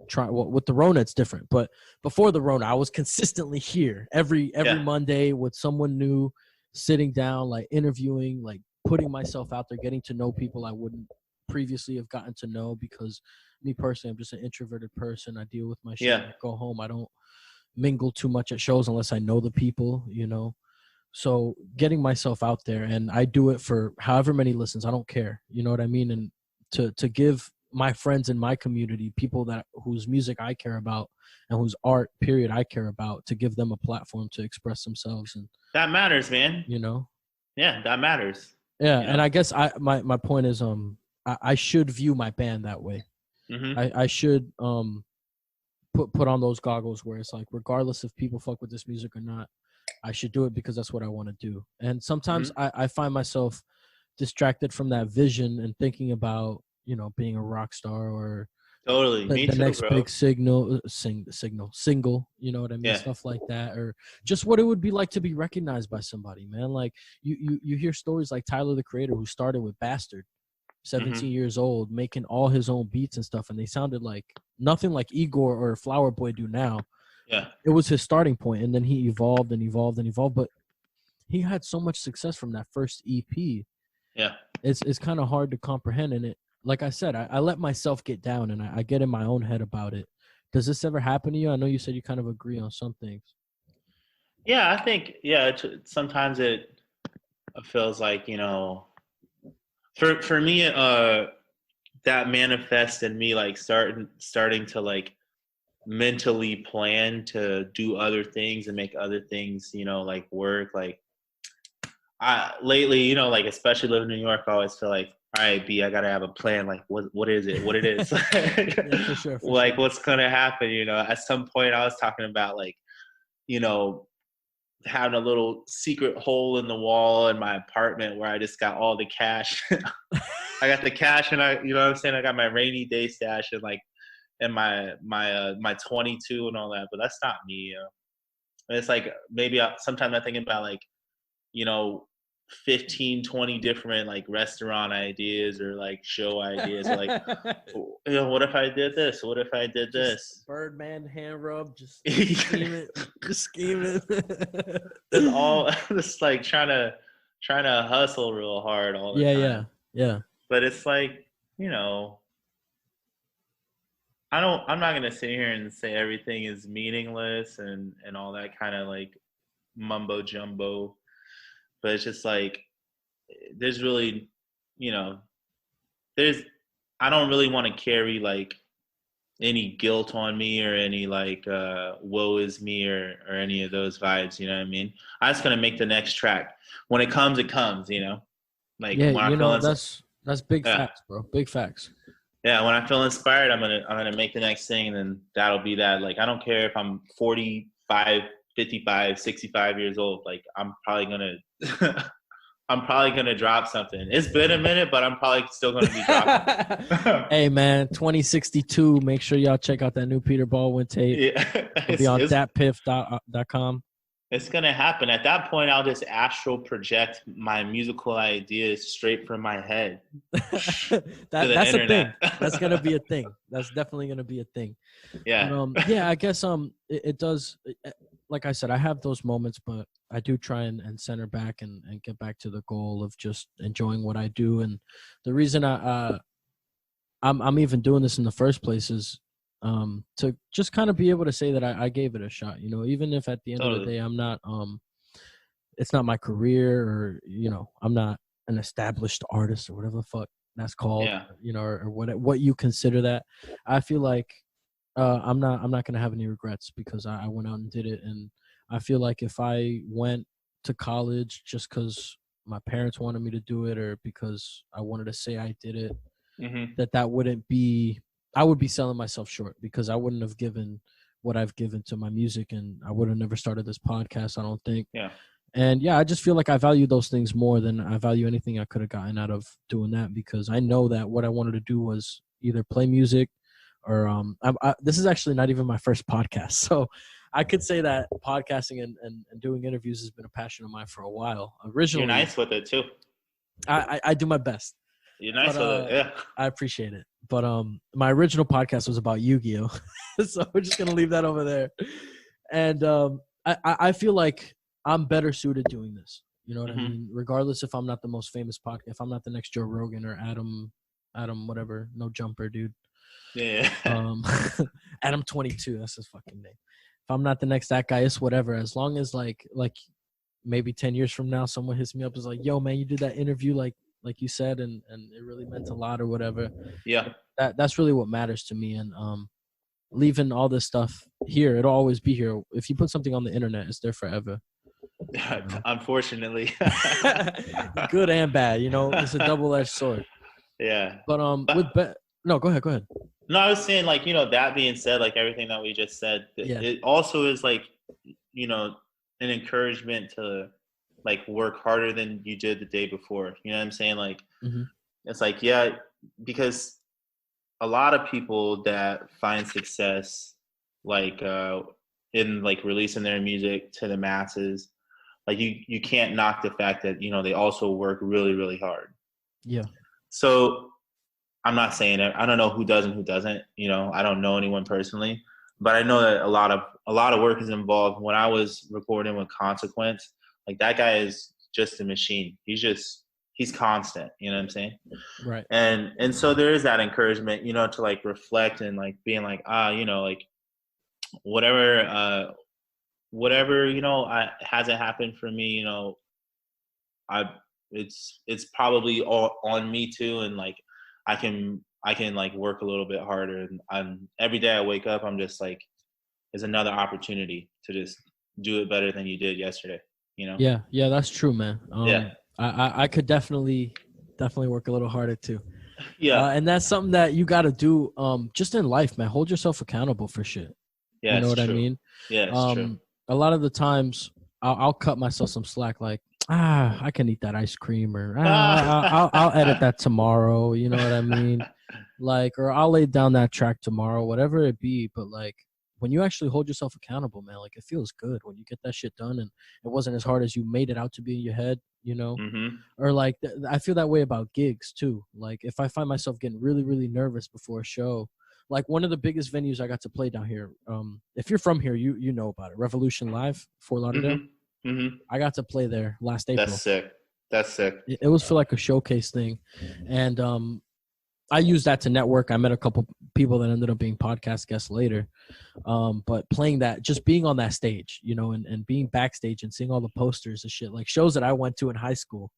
trying. Well, with the Rona it's different, but before the Rona I was consistently here every Yeah. Monday with someone new, sitting down, like interviewing, like putting myself out there, getting to know people I wouldn't previously have gotten to know, because me personally, I'm just an introverted person. I deal with my shit. Yeah. I go home. I don't mingle too much at shows unless I know the people, you know. So getting myself out there, and I do it for however many listens, I don't care, you know what I mean. And to give my friends in my community, people that whose music I care about and whose art period I care about, to give them a platform to express themselves, and That matters, man. you know. Yeah, that matters. Yeah, You and know? I guess my point is I should view my band that way. Mm-hmm. I should put on those goggles where it's like, regardless if people fuck with this music or not, I should do it because that's what I want to do. And sometimes I find myself distracted from that vision and thinking about, you know, being a rock star or Totally. Me the too, next bro. big single, you know what I mean? Yeah. Stuff like that, or just what it would be like to be recognized by somebody, man. Like you hear stories like Tyler the Creator, who started with Bastard, 17 years old, making all his own beats and stuff, and they sounded like nothing like Igor or Flower Boy do now. Yeah. It was his starting point, and then he evolved and evolved and evolved, but he had so much success from that first EP. Yeah. It's kind of hard to comprehend. And it, like I said, I let myself get down, and I get in my own head about it. Does this ever happen to you? I know you said you kind of agree on some things. Yeah, I think, yeah, sometimes it feels like, you know, for me, that manifests in me like starting to like mentally plan to do other things and make other things, you know, like work. Like I lately, you know, like especially living in New York, I always feel like, all right, B, I gotta have a plan. Like what is it? What it is? Yeah, for sure. Like what's gonna happen? You know, at some point I was talking about like, you know, having a little secret hole in the wall in my apartment where I just got all the cash. I got the cash, and you know what I'm saying? I got my rainy day stash and like, and my 22 and all that, but that's not me. You know? And it's like maybe sometimes I think about like, you know, 15, 20 different like restaurant ideas or like show ideas. Or, like, what if I did this? What if I did this? Just Birdman hand rub, just scheming, just scheming. It's all just like trying to hustle real hard all the time. Yeah. But it's like, I'm not gonna sit here and say everything is meaningless and all that kind of like mumbo jumbo. But it's just like there's really, I don't really want to carry like any guilt on me or any like woe is me or any of those vibes, you know what I mean? I'm just gonna make the next track. When it comes, Like when I feel that's big facts, bro. Big facts. Yeah, when I feel inspired, I'm gonna make the next thing, and then that'll be that. Like I don't care if I'm 45, 55, 65 years old. Like I'm probably gonna drop something. It's been a minute, but I'm probably still gonna be dropping. Hey man, 2062. Make sure y'all check out that new Peter Baldwin tape. Yeah, It'll be on thatpiff.com. It's gonna happen. At that point, I'll just astral project my musical ideas straight from my head. That's a thing. That's gonna be a thing. That's definitely gonna be a thing. Yeah. But, I guess it does. Like I said, I have those moments, but I do try and center back and get back to the goal of just enjoying what I do. And the reason I'm even doing this in the first place is to just kind of be able to say that I gave it a shot, even if at the end of the day I'm not it's not my career or I'm not an established artist or whatever the fuck that's called, or what you consider that. I feel like I'm not gonna have any regrets because I went out and did it. And I feel like if I went to college just because my parents wanted me to do it or because I wanted to say I did it, that wouldn't be, I would be selling myself short because I wouldn't have given what I've given to my music, and I would have never started this podcast, I don't think. Yeah. And I just feel like I value those things more than I value anything I could have gotten out of doing that, because I know that what I wanted to do was either play music or this is actually not even my first podcast. So I could say that podcasting and doing interviews has been a passion of mine for a while. Originally, you're nice with it too. I do my best. You're nice with it, yeah. I appreciate it. But my original podcast was about Yu-Gi-Oh! So we're just going to leave that over there. And I feel like I'm better suited doing this. You know what I mean? Regardless if I'm not the most famous podcast, if I'm not the next Joe Rogan or Adam whatever, no jumper, dude. Yeah. Adam 22, that's his fucking name. If I'm not the next that guy, it's whatever. As long as like maybe 10 years from now, someone hits me up is like, yo, man, you did that interview like you said, and it really meant a lot or whatever. Yeah. That's really what matters to me. And leaving all this stuff here, it'll always be here. If you put something on the internet, it's there forever. Unfortunately. Good and bad, it's a double-edged sword. Yeah. But no, go ahead. No, I was saying, like, that being said, like everything that we just said, it also is like, an encouragement to like work harder than you did the day before. You know what I'm saying? Like, it's like, because a lot of people that find success, like, in like releasing their music to the masses, like you can't knock the fact that, they also work really, really hard. Yeah. So I'm not saying it. I don't know who does and who doesn't, I don't know anyone personally, but I know that a lot of work is involved. When I was recording with Consequence, like that guy is just a machine. He's constant, you know what I'm saying? Right. And so there is that encouragement, to like reflect and like being like, like whatever, hasn't happened for me, it's probably all on me too. And like, I can like work a little bit harder. And every day I wake up, I'm just like, there's another opportunity to just do it better than you did yesterday. Yeah, that's true, man. I could definitely work a little harder too. Yeah. And that's something that you got to do just in life, man. Hold yourself accountable for shit. Yeah, you know what true. I mean? Yeah, it's true. A lot of the times I'll cut myself some slack, like, I can eat that ice cream, or I'll edit that tomorrow. You know what I mean? Like, or I'll lay down that track tomorrow, whatever it be. But like, when you actually hold yourself accountable, man, like it feels good when you get that shit done and it wasn't as hard as you made it out to be in your head, you know? Mm-hmm. Or like I feel that way about gigs too. Like if I find myself getting really, really nervous before a show, like one of the biggest venues I got to play down here. If you're from here, you know about it. Revolution Live, Fort Lauderdale. Mm-hmm. Mm-hmm. I got to play there last That's April. sick. That's sick. It was for like a showcase thing, and I used that to network. I met a couple people that ended up being podcast guests later. But playing that, just being on that stage, you know, and being backstage and seeing all the posters and shit, like shows that I went to in high school,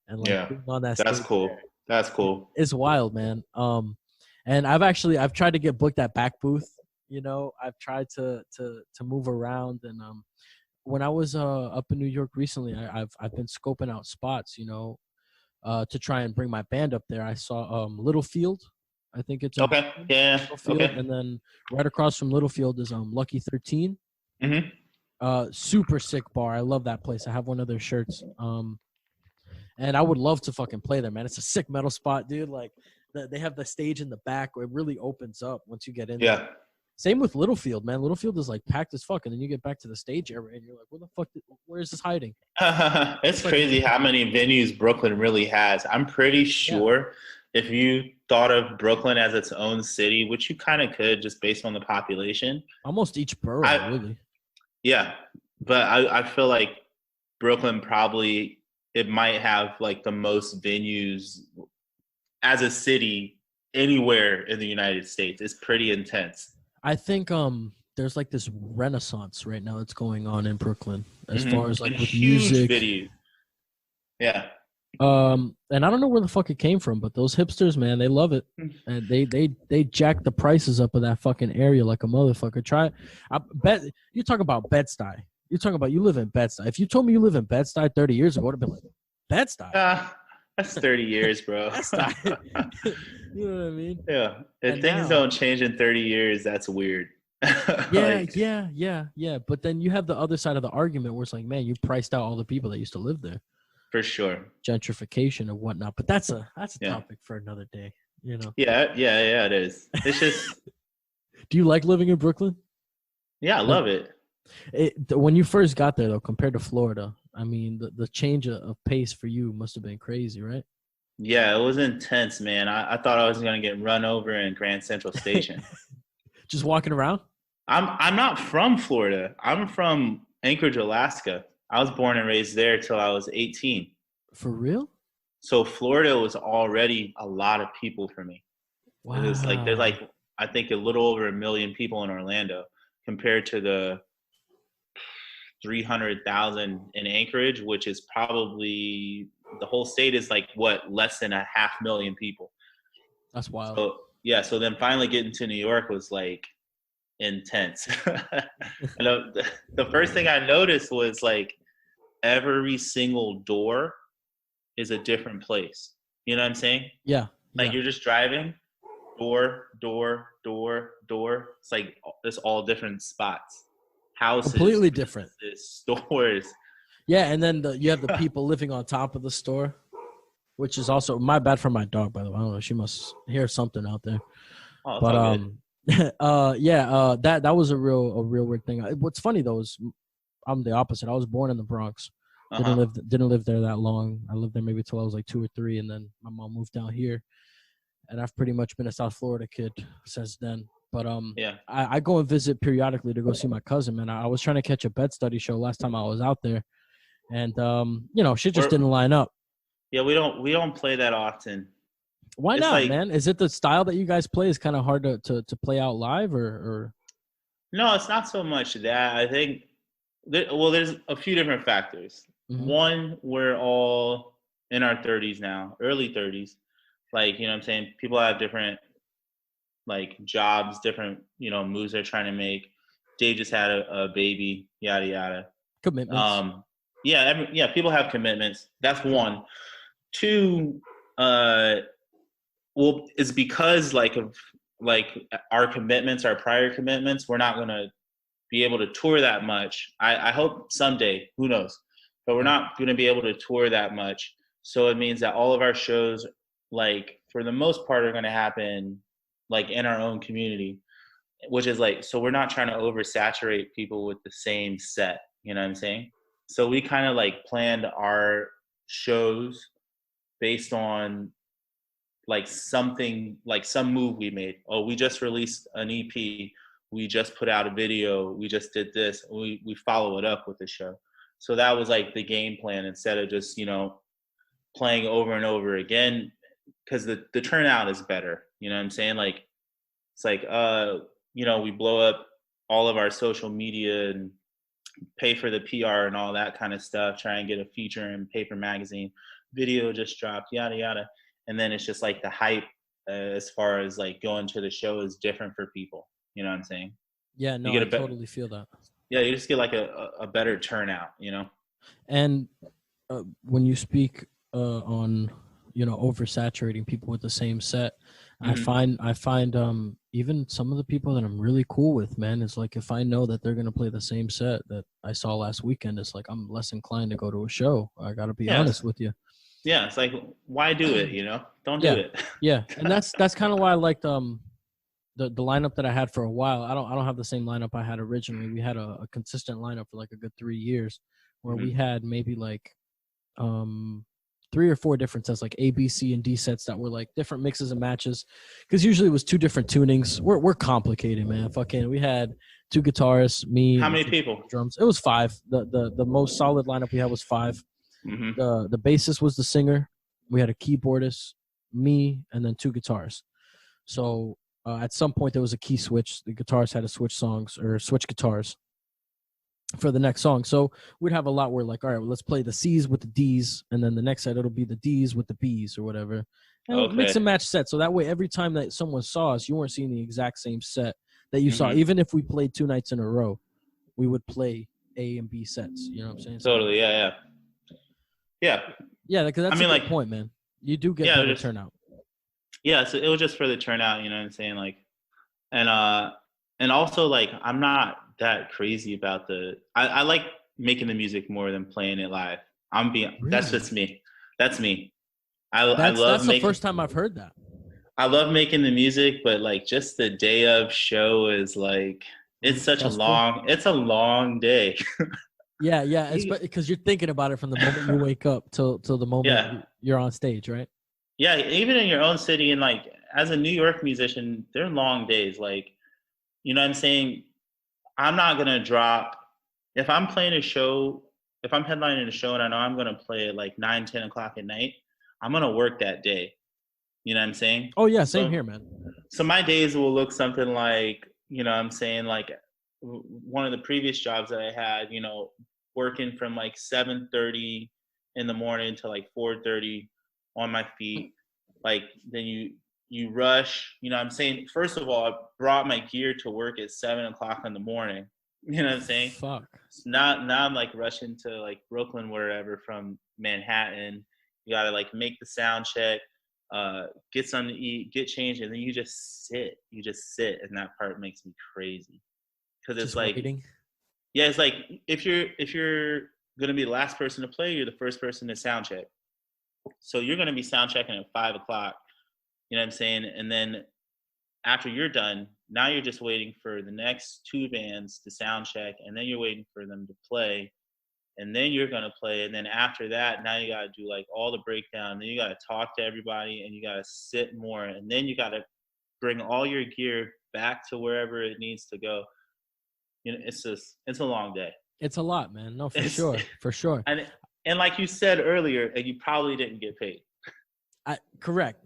and like being on that That's stage cool. there, That's cool. it's wild, man. And I've tried to get booked at back booth. You know, I've tried to move around, and when I was up in New York recently, I've been scoping out spots, you know, to try and bring my band up there. I saw Littlefield, I think it's in Okay. Yeah. Littlefield, Okay. and then right across from Littlefield is Lucky 13. Mm-hmm. Super sick bar. I love that place. I have one of their shirts. And I would love to fucking play there, man. It's a sick metal spot, dude. Like they have the stage in the back where it really opens up once you get in. Yeah. There. Same with Littlefield, man. Littlefield is like packed as fuck, and then you get back to the stage area, and you're like, where is this hiding? It's crazy how many venues Brooklyn really has. I'm pretty sure if you thought of Brooklyn as its own city, which you kind of could just based on the population. Almost each borough, really. Yeah, but I feel like Brooklyn probably, it might have like the most venues as a city anywhere in the United States. It's pretty intense. I think there's like this renaissance right now that's going on in Brooklyn as far as like with huge music. Video. Yeah. And I don't know where the fuck it came from, but those hipsters, man, they love it, and they jack the prices up of that fucking area like a motherfucker. I bet you talk about Bed-Stuy. You talking about you live in Bed-Stuy. If you told me you live in Bed-Stuy 30 years ago, I'd have been like, Bed-Stuy. That's 30 years, bro. Bed-Stuy. You know what I mean? Yeah. If And things now- don't change in 30 years, that's weird. Yeah. But then you have the other side of the argument where it's like, man, you priced out all the people that used to live there. For sure. Gentrification and whatnot. But that's a topic for another day, you know? Yeah, it is. It's just, Do you like living in Brooklyn? yeah, I love it. When you first got there, though, compared to Florida, I mean, the change of pace for you must have been crazy, right? Yeah, it was intense, man. I thought I was going to get run over in Grand Central Station. Just walking around? I'm not from Florida. I'm from Anchorage, Alaska. I was born and raised there till I was 18. For real? So Florida was already a lot of people for me. Wow. It was like there's like I think a little over 1 million people in Orlando compared to the 300,000 in Anchorage, which is probably the whole state is like less than 500,000 people. That's wild. So yeah, so then finally getting to New York was like intense. And the first thing I noticed was like every single door is a different place. You know what I'm saying? Yeah. Like you're just driving, door. It's like it's all different spots, houses, completely different stores. Yeah, and then you have the people living on top of the store, which is also my bad for my dog, by the way. I don't know, she must hear something out there. Oh, but that was a real weird thing. What's funny though is I'm the opposite. I was born in the Bronx. Didn't live there that long. I lived there maybe till I was like 2 or 3, and then my mom moved down here, and I've pretty much been a South Florida kid since then. But I go and visit periodically to go see my cousin, man. I was trying to catch a Bed-Stuy show last time I was out there, and shit just didn't line up. Yeah, we don't play that often. Why not, man? Is it the style that you guys play is kind of hard to play out live, or? No, it's not so much that. I think there's a few different factors. Mm-hmm. One, we're all in our 30s now, early 30s. Like, you know what I'm saying? People have different, like, jobs, different, moves they're trying to make. Dave just had a baby, yada, yada. Commitments. People have commitments. That's one. Two, it's because, our commitments, our prior commitments, we're not going to be able to tour that much. I hope someday, who knows? But we're not going to be able to tour that much. So it means that all of our shows, like, for the most part, are going to happen, like, in our own community. which is like, so we're not trying to oversaturate people with the same set, you know what I'm saying? So we kind of like planned our shows based on like something, like some move we made. Oh, we just released an EP, we just put out a video, we just did this, we follow it up with the show. So that was like the game plan, instead of just, you know, playing over and over again, because the turnout is better, you know what I'm saying? Like, it's like, you know, we blow up all of our social media and pay for the PR and all that kind of stuff, try and get a feature in paper magazine, video just dropped, yada yada. And then it's just like the hype, as far as like going to the show, is different for people, you know what I'm saying? Yeah, no, I totally feel that. Yeah, you just get like a better turnout, you know? And when you speak on, you know, oversaturating people with the same set, Mm-hmm. I find even some of the people that I'm really cool with, man, is like, if I know that they're gonna play the same set that I saw last weekend, it's like I'm less inclined to go to a show. I gotta be Yeah, honest with you. yeah, it's like, why do it, you know? Don't do Yeah, it. yeah, and that's kind of why I liked the lineup that I had for a while. I don't have the same lineup I had originally. We had a consistent lineup for like a good 3 years, where we Mm-hmm. had maybe like 3 or 4 different sets, like A, B, C, and D sets that were like different mixes and matches. Because usually it was 2 different tunings. We're complicated, man. Fucking, we had 2 guitarists, me, How and many 2 people? drums. It was 5. The most solid lineup we had was 5. Mm-hmm. The bassist was the singer. We had a keyboardist, me, and then 2 guitars. So at some point there was a key switch. The guitars had to switch songs or switch guitars for the next song. So we'd have a lot where like, all right, well, let's play the C's with the D's, and then the next set it'll be the D's with the B's or whatever. And mix Okay. and match set. So that way, every time that someone saw us, you weren't seeing the exact same set that you saw. Mm-hmm. Even if we played 2 nights in a row, we would play A and B sets. You know what I'm saying? So, Totally. Yeah. Yeah. yeah, because that's I mean, a good like, point, man. You do get yeah, better just, turnout. yeah. So it was just for the turnout, you know what I'm saying? Like, and also like, I'm not that crazy about I like making the music more than playing it live. That's Really? just me. That's me. I That's love the making, first time I've heard that. I love making the music, but like just the day of show is like, it's such Stressful. it's a long day. Yeah, yeah. You- Because you're thinking about it from the moment you wake up till the moment yeah. you're on stage, right? Yeah. Even in your own city, and like as a New York musician, they're long days. Like, you know what I'm saying? I'm not going to drop, if I'm playing a show, if I'm headlining a show and I know I'm going to play at like 9, 10 o'clock at night, I'm going to work that day. You know what I'm saying? Oh yeah, same So, here, man. so my days will look something like, you know what I'm saying? Like one of the previous jobs that I had, you know, working from like 7:30 in the morning to like 4:30 on my feet. Like then you rush, you know what I'm saying? First of all, I brought my gear to work at 7 o'clock in the morning. You know what I'm saying? Fuck. So now I'm like rushing to like Brooklyn, wherever, from Manhattan. You gotta like make the sound check, get something to eat, get changed, and then you just sit. You just sit, and that part makes me crazy. Because it's Just like, waiting. yeah, it's like if you're gonna be the last person to play, you're the first person to sound check. So you're gonna be sound checking at 5 o'clock. You know what I'm saying? And then after you're done, now you're just waiting for the next 2 bands to sound check, and then you're waiting for them to play, and then you're gonna play, and then after that, now you gotta do like all the breakdown, then you gotta talk to everybody, and you gotta sit more, and then you gotta bring all your gear back to wherever it needs to go. You know, it's a long day. It's a lot, man. No, for It's, sure, for sure. and like you said earlier, and you probably didn't get paid. Correct.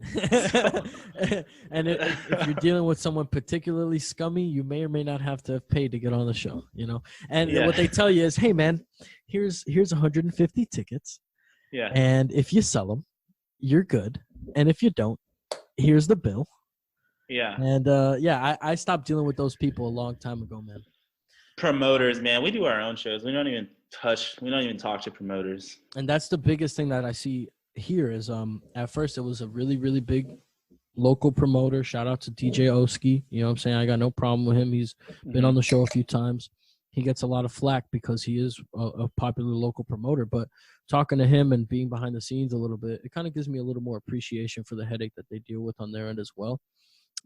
And if you're dealing with someone particularly scummy, you may or may not have to have paid to get on the show, you know? And Yeah. what they tell you is, hey, man, here's 150 tickets. Yeah. And if you sell them, you're good. And if you don't, here's the bill. Yeah. And yeah, I stopped dealing with those people a long time ago, man. Promoters, man, we do our own shows. We don't even talk to promoters. And that's the biggest thing that I see here is at first it was a really, really big local promoter. Shout out to DJ Oski. You know what I'm saying? I got no problem with him. He's been on the show a few times. He gets a lot of flack because he is a popular local promoter. But talking to him and being behind the scenes a little bit, it kind of gives me a little more appreciation for the headache that they deal with on their end as well.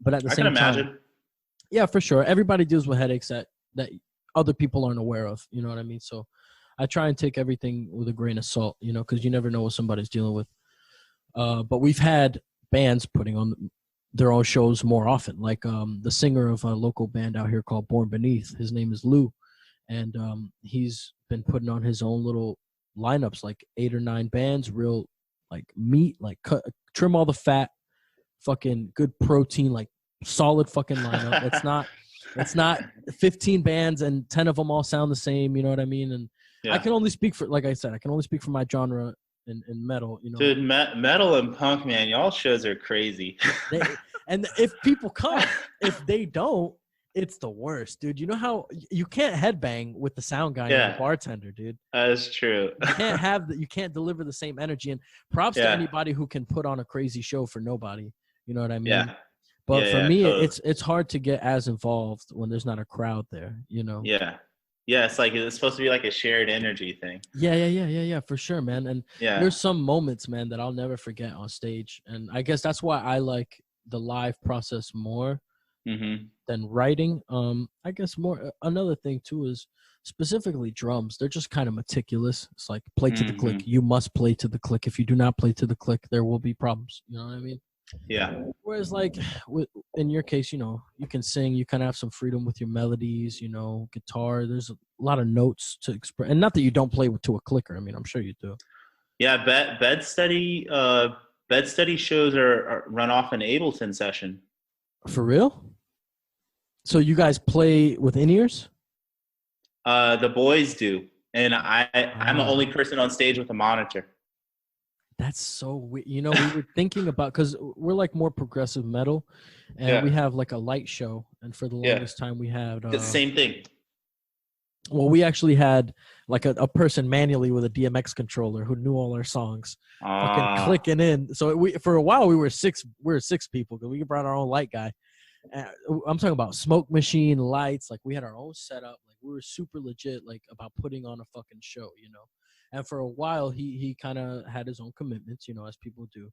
But at the same time, Yeah, for sure. Everybody deals with headaches that other people aren't aware of. You know what I mean? So I try and take everything with a grain of salt, because you never know what somebody's dealing with. But we've had bands putting on their own shows more often. Like the singer of a local band out here called Born Beneath. His name is Lou, and he's been putting on his own little lineups, like 8 or 9 bands, real like meat, like trim all the fat, fucking good protein, like solid fucking lineup. It's not 15 bands and 10 of them all sound the same. You know what I mean? And I Yeah. can only speak for, like I said, I can only speak for my genre in metal. Dude, metal and punk, man, y'all shows are crazy. And if people come, if they don't, it's the worst, dude. You know how you can't headbang with the sound guy and the bartender, dude. That's true. You can't deliver the same energy. And props to anybody who can put on a crazy show for nobody. You know what I mean? Yeah. But for me, totally. it's hard to get as involved when there's not a crowd there. Yeah. Yeah, it's like it's supposed to be like a shared energy thing. Yeah, for sure, man. And there's some moments, man, that I'll never forget on stage. And I guess that's why I like the live process more than writing. I guess more another thing too is specifically drums. They're just kind of meticulous. It's like play to the click. You must play to the click. If you do not play to the click, there will be problems. You know what I mean? Yeah. Whereas like in your case, you can sing, you kind of have some freedom with your melodies, guitar. There's a lot of notes to express, and not that you don't play to a clicker. I mean, I'm sure you do. Yeah, bed study shows are run off an Ableton session. For real? So you guys play with in-ears? The boys do, and I'm the only person on stage with a monitor. That's so weird. We were thinking about, because we're like more progressive metal, and we have like a light show, and for the longest time we had the same thing. Well, we actually had like a person manually with a DMX controller who knew all our songs, fucking clicking in. So for a while we were six people because we brought our own light guy. I'm talking about smoke machine, lights. Like we had our own setup. Like we were super legit, like about putting on a fucking show, And for a while he kind of had his own commitments, as people do.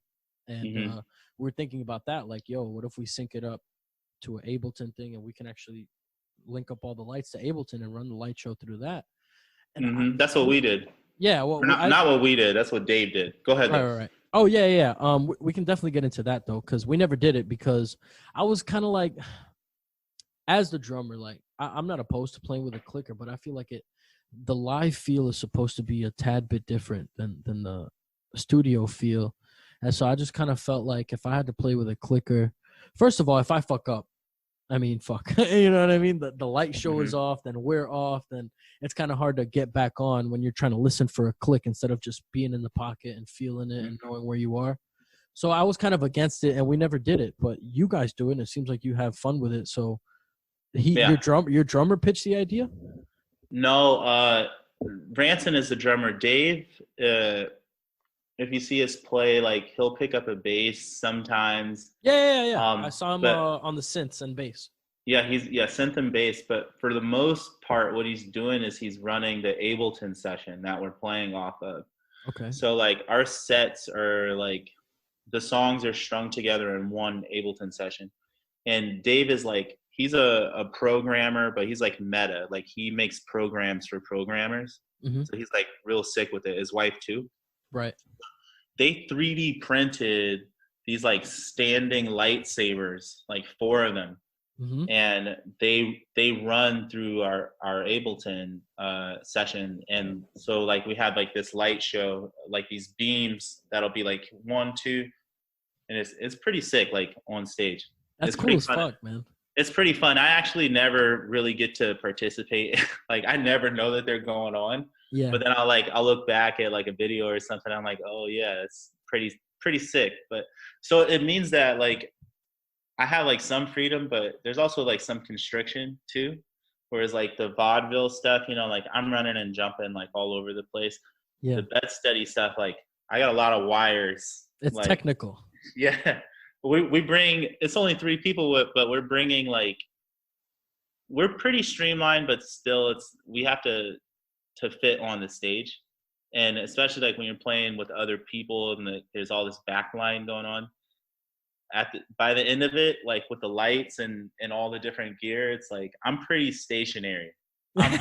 And we're thinking about that, like, yo, what if we sync it up to an Ableton thing and we can actually link up all the lights to Ableton and run the light show through that. And that's what we did. Yeah, well, not what we did. That's what Dave did. Go ahead. Right. Oh yeah. We can definitely get into that though, because we never did it because I was kind of like, as the drummer, like I'm not opposed to playing with a clicker, but I feel like the live feel is supposed to be a tad bit different than the studio feel, and so I just kind of felt like if I had to play with a clicker, first of all, if I fuck up, I mean, fuck, you know what I mean? The light show is off, then we're off, then it's kind of hard to get back on when you're trying to listen for a click instead of just being in the pocket and feeling it and knowing where you are. So I was kind of against it, and we never did it. But you guys do it, and it seems like you have fun with it. So your drummer pitched the idea? No, Branson is the drummer. Dave, if you see us play, like he'll pick up a bass sometimes. Yeah. I saw him on the synths and bass. Yeah, synth and bass. But for the most part, what he's doing is he's running the Ableton session that we're playing off of. Okay. So like our sets are like the songs are strung together in one Ableton session, and Dave is like he's a programmer, but he's like meta. Like he makes programs for programmers. So he's like real sick with it. His wife too. Right. They 3D printed these like standing lightsabers, like 4 of them. And they run through our Ableton session. And so like we had like this light show, like these beams that'll be like 1, 2, and it's pretty sick, like on stage. That's cool as fuck, man. It's pretty fun. I actually never really get to participate. Like I never know that they're going on. Yeah. But then I'll look back at like a video or something. I'm like, oh yeah, it's pretty sick. But so it means that like I have like some freedom, but there's also like some constriction too. Whereas like the vaudeville stuff, like I'm running and jumping like all over the place. Yeah. The bed study stuff, like I got a lot of wires. It's like, technical. Yeah. We bring, it's only 3 people, but we're bringing like, we're pretty streamlined, but still we have to fit on the stage. And especially like when you're playing with other people and there's all this backline going on, by the end of it, like with the lights and all the different gear, it's like I'm pretty stationary. I'm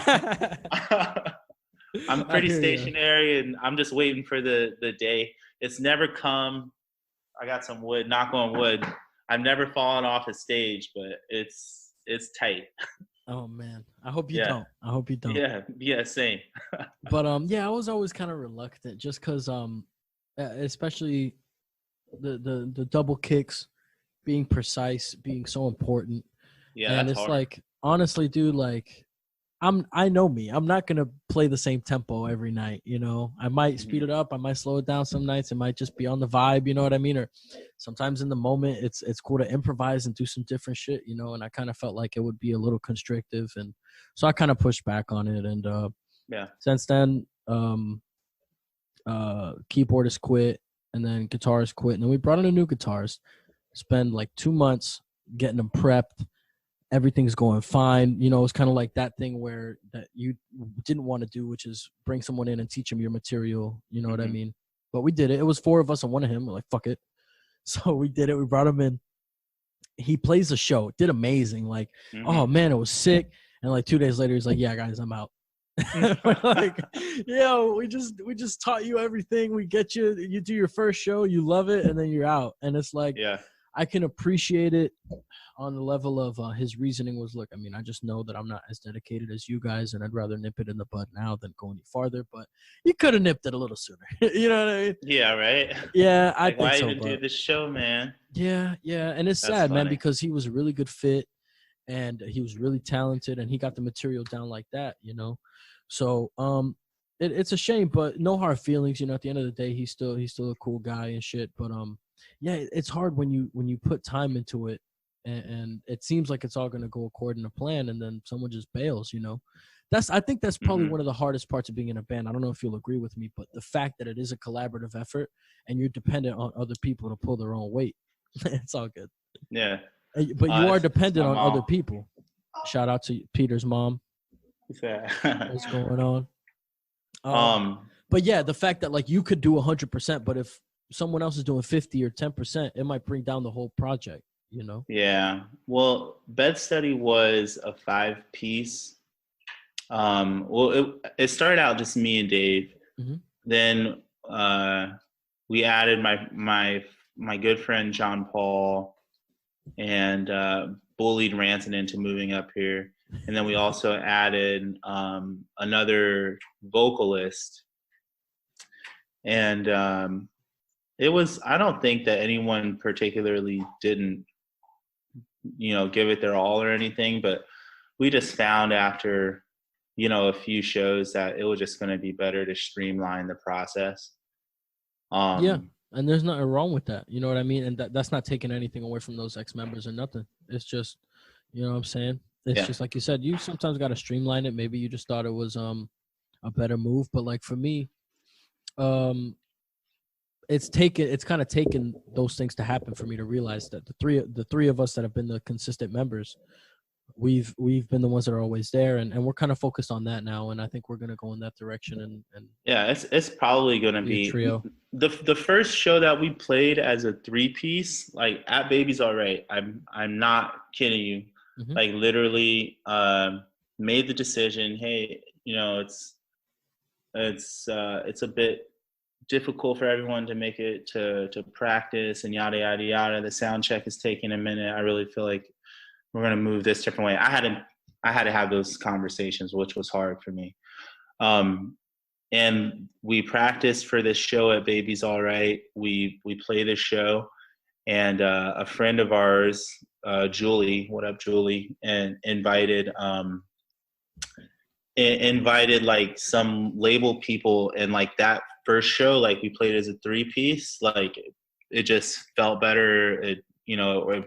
I'm I pretty hear you. stationary, and I'm just waiting for the day. It's never come. I got some wood. Knock on wood. I've never fallen off a stage, but it's tight. Oh man, I hope you Yeah, don't. I hope you don't. yeah, same. But yeah, I was always kind of reluctant, just because especially the double kicks, being precise, being so important. Yeah, And that's it's hard. like, honestly, dude, like I know me. I'm not gonna play the same tempo every night, you know. I might speed it up, I might slow it down some nights. It might just be on the vibe, you know what I mean? Or sometimes in the moment it's cool to improvise and do some different shit, you know, and I kind of felt like it would be a little constrictive, and so I kind of pushed back on it. And Yeah. since then, keyboardist quit, and then guitarist quit, and then we brought in a new guitarist. Spend like 2 months getting them prepped. Everything's going fine. You know, it's kind of like that thing where that you didn't want to do, which is bring someone in and teach them your material. You know what I mean? But we did it. It was 4 of us and one of him. We're like, fuck it. So we did it. We brought him in. He plays the show. Did amazing. Like, oh man, it was sick. And like 2 days later, he's like, yeah, guys, I'm out. We're like, yeah, we just taught you everything. We get you. You do your first show, you love it, and then you're out. And it's like, Yeah. I can appreciate it on the level of his reasoning was, look, I mean, I just know that I'm not as dedicated as you guys, and I'd rather nip it in the bud now than go any farther. But you could have nipped it a little sooner. You know what I mean? Yeah, right. Yeah, I Like, think why so. even do this show, man? Yeah, and it's That's sad, man, funny. because he was a really good fit, and he was really talented, and he got the material down like that, you know. So it's a shame, but no hard feelings. You know, at the end of the day, he's still a cool guy and shit. But yeah, it's hard when you put time into it, and it seems like it's all gonna go according to plan, and then someone just bails. You know, I think that's probably one of the hardest parts of being in a band. I don't know if you'll agree with me, but the fact that it is a collaborative effort and you're dependent on other people to pull their own weight, it's all good. Yeah. But you are dependent my on other mom. people. Shout out to Peter's mom. Yeah. What's going on? But yeah, the fact that like you could do 100%, but if someone else is doing 50 or 10%, it might bring down the whole project, you know? Yeah. Well, Bed Study was a 5-piece. Well, it started out just me and Dave. Then we added my good friend John Paul and bullied Ranson into moving up here. And then we also added another vocalist. And I don't think that anyone particularly didn't, give it their all or anything, but we just found after, a few shows that it was just going to be better to streamline the process. Yeah. And there's nothing wrong with that. You know what I mean? And that's not taking anything away from those ex-members or nothing. It's just, you know what I'm saying? It's just like you said, you sometimes got to streamline it. Maybe you just thought it was a better move. But like for me, it's kind of taken those things to happen for me to realize that the three of us that have been the consistent members, we've been the ones that are always there, and we're kind of focused on that now, and I think we're gonna go in that direction. And yeah, it's probably gonna be a trio. The first show that we played as a 3-piece, like at Baby's All Right. I'm not kidding you. Like literally made the decision. Hey, it's a bit difficult for everyone to make it to practice and yada yada yada. The sound check is taking a minute. I really feel like we're gonna move this different way. I had to have those conversations, which was hard for me. And we practiced for this show at Baby's All Right. We play this show, and a friend of ours, Julie, what up, Julie, and invited like some label people, and like that first show, like we played as a 3-piece, like it just felt better. It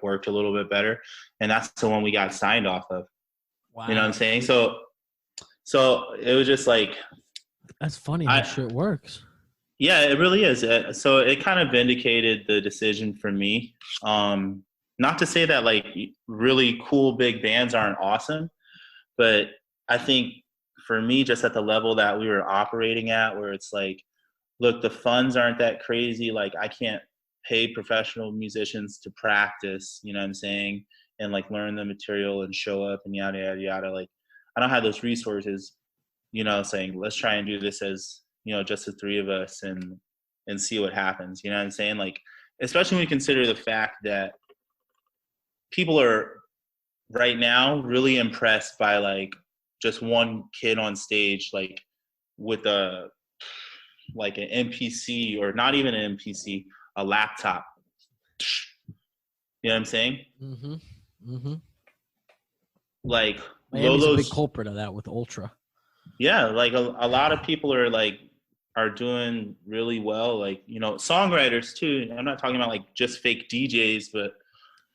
worked a little bit better, and that's the one we got signed off of. Wow. You know what I'm saying? So it was just like, that's funny how shit works. Yeah, it really is. So it kind of vindicated the decision for me. Not to say that like really cool big bands aren't awesome, but I think for me, just at the level that we were operating at, where it's like, look, the funds aren't that crazy. Like I can't pay professional musicians to practice, you know what I'm saying, and like learn the material and show up and yada yada yada. Like I don't have those resources, you know, saying let's try and do this as, you know, just the three of us and see what happens. You know what I'm saying? Like, especially when you consider the fact that people are right now really impressed by like just one kid on stage, like with a like an MPC, or not even an MPC, a laptop. You know what I'm saying? Mm-hmm. Mm-hmm. Like Miami's a big Lolo's, culprit of that with Ultra. yeah, like a lot of people are doing really well. Like, you know, songwriters too. I'm not talking about like just fake DJs, but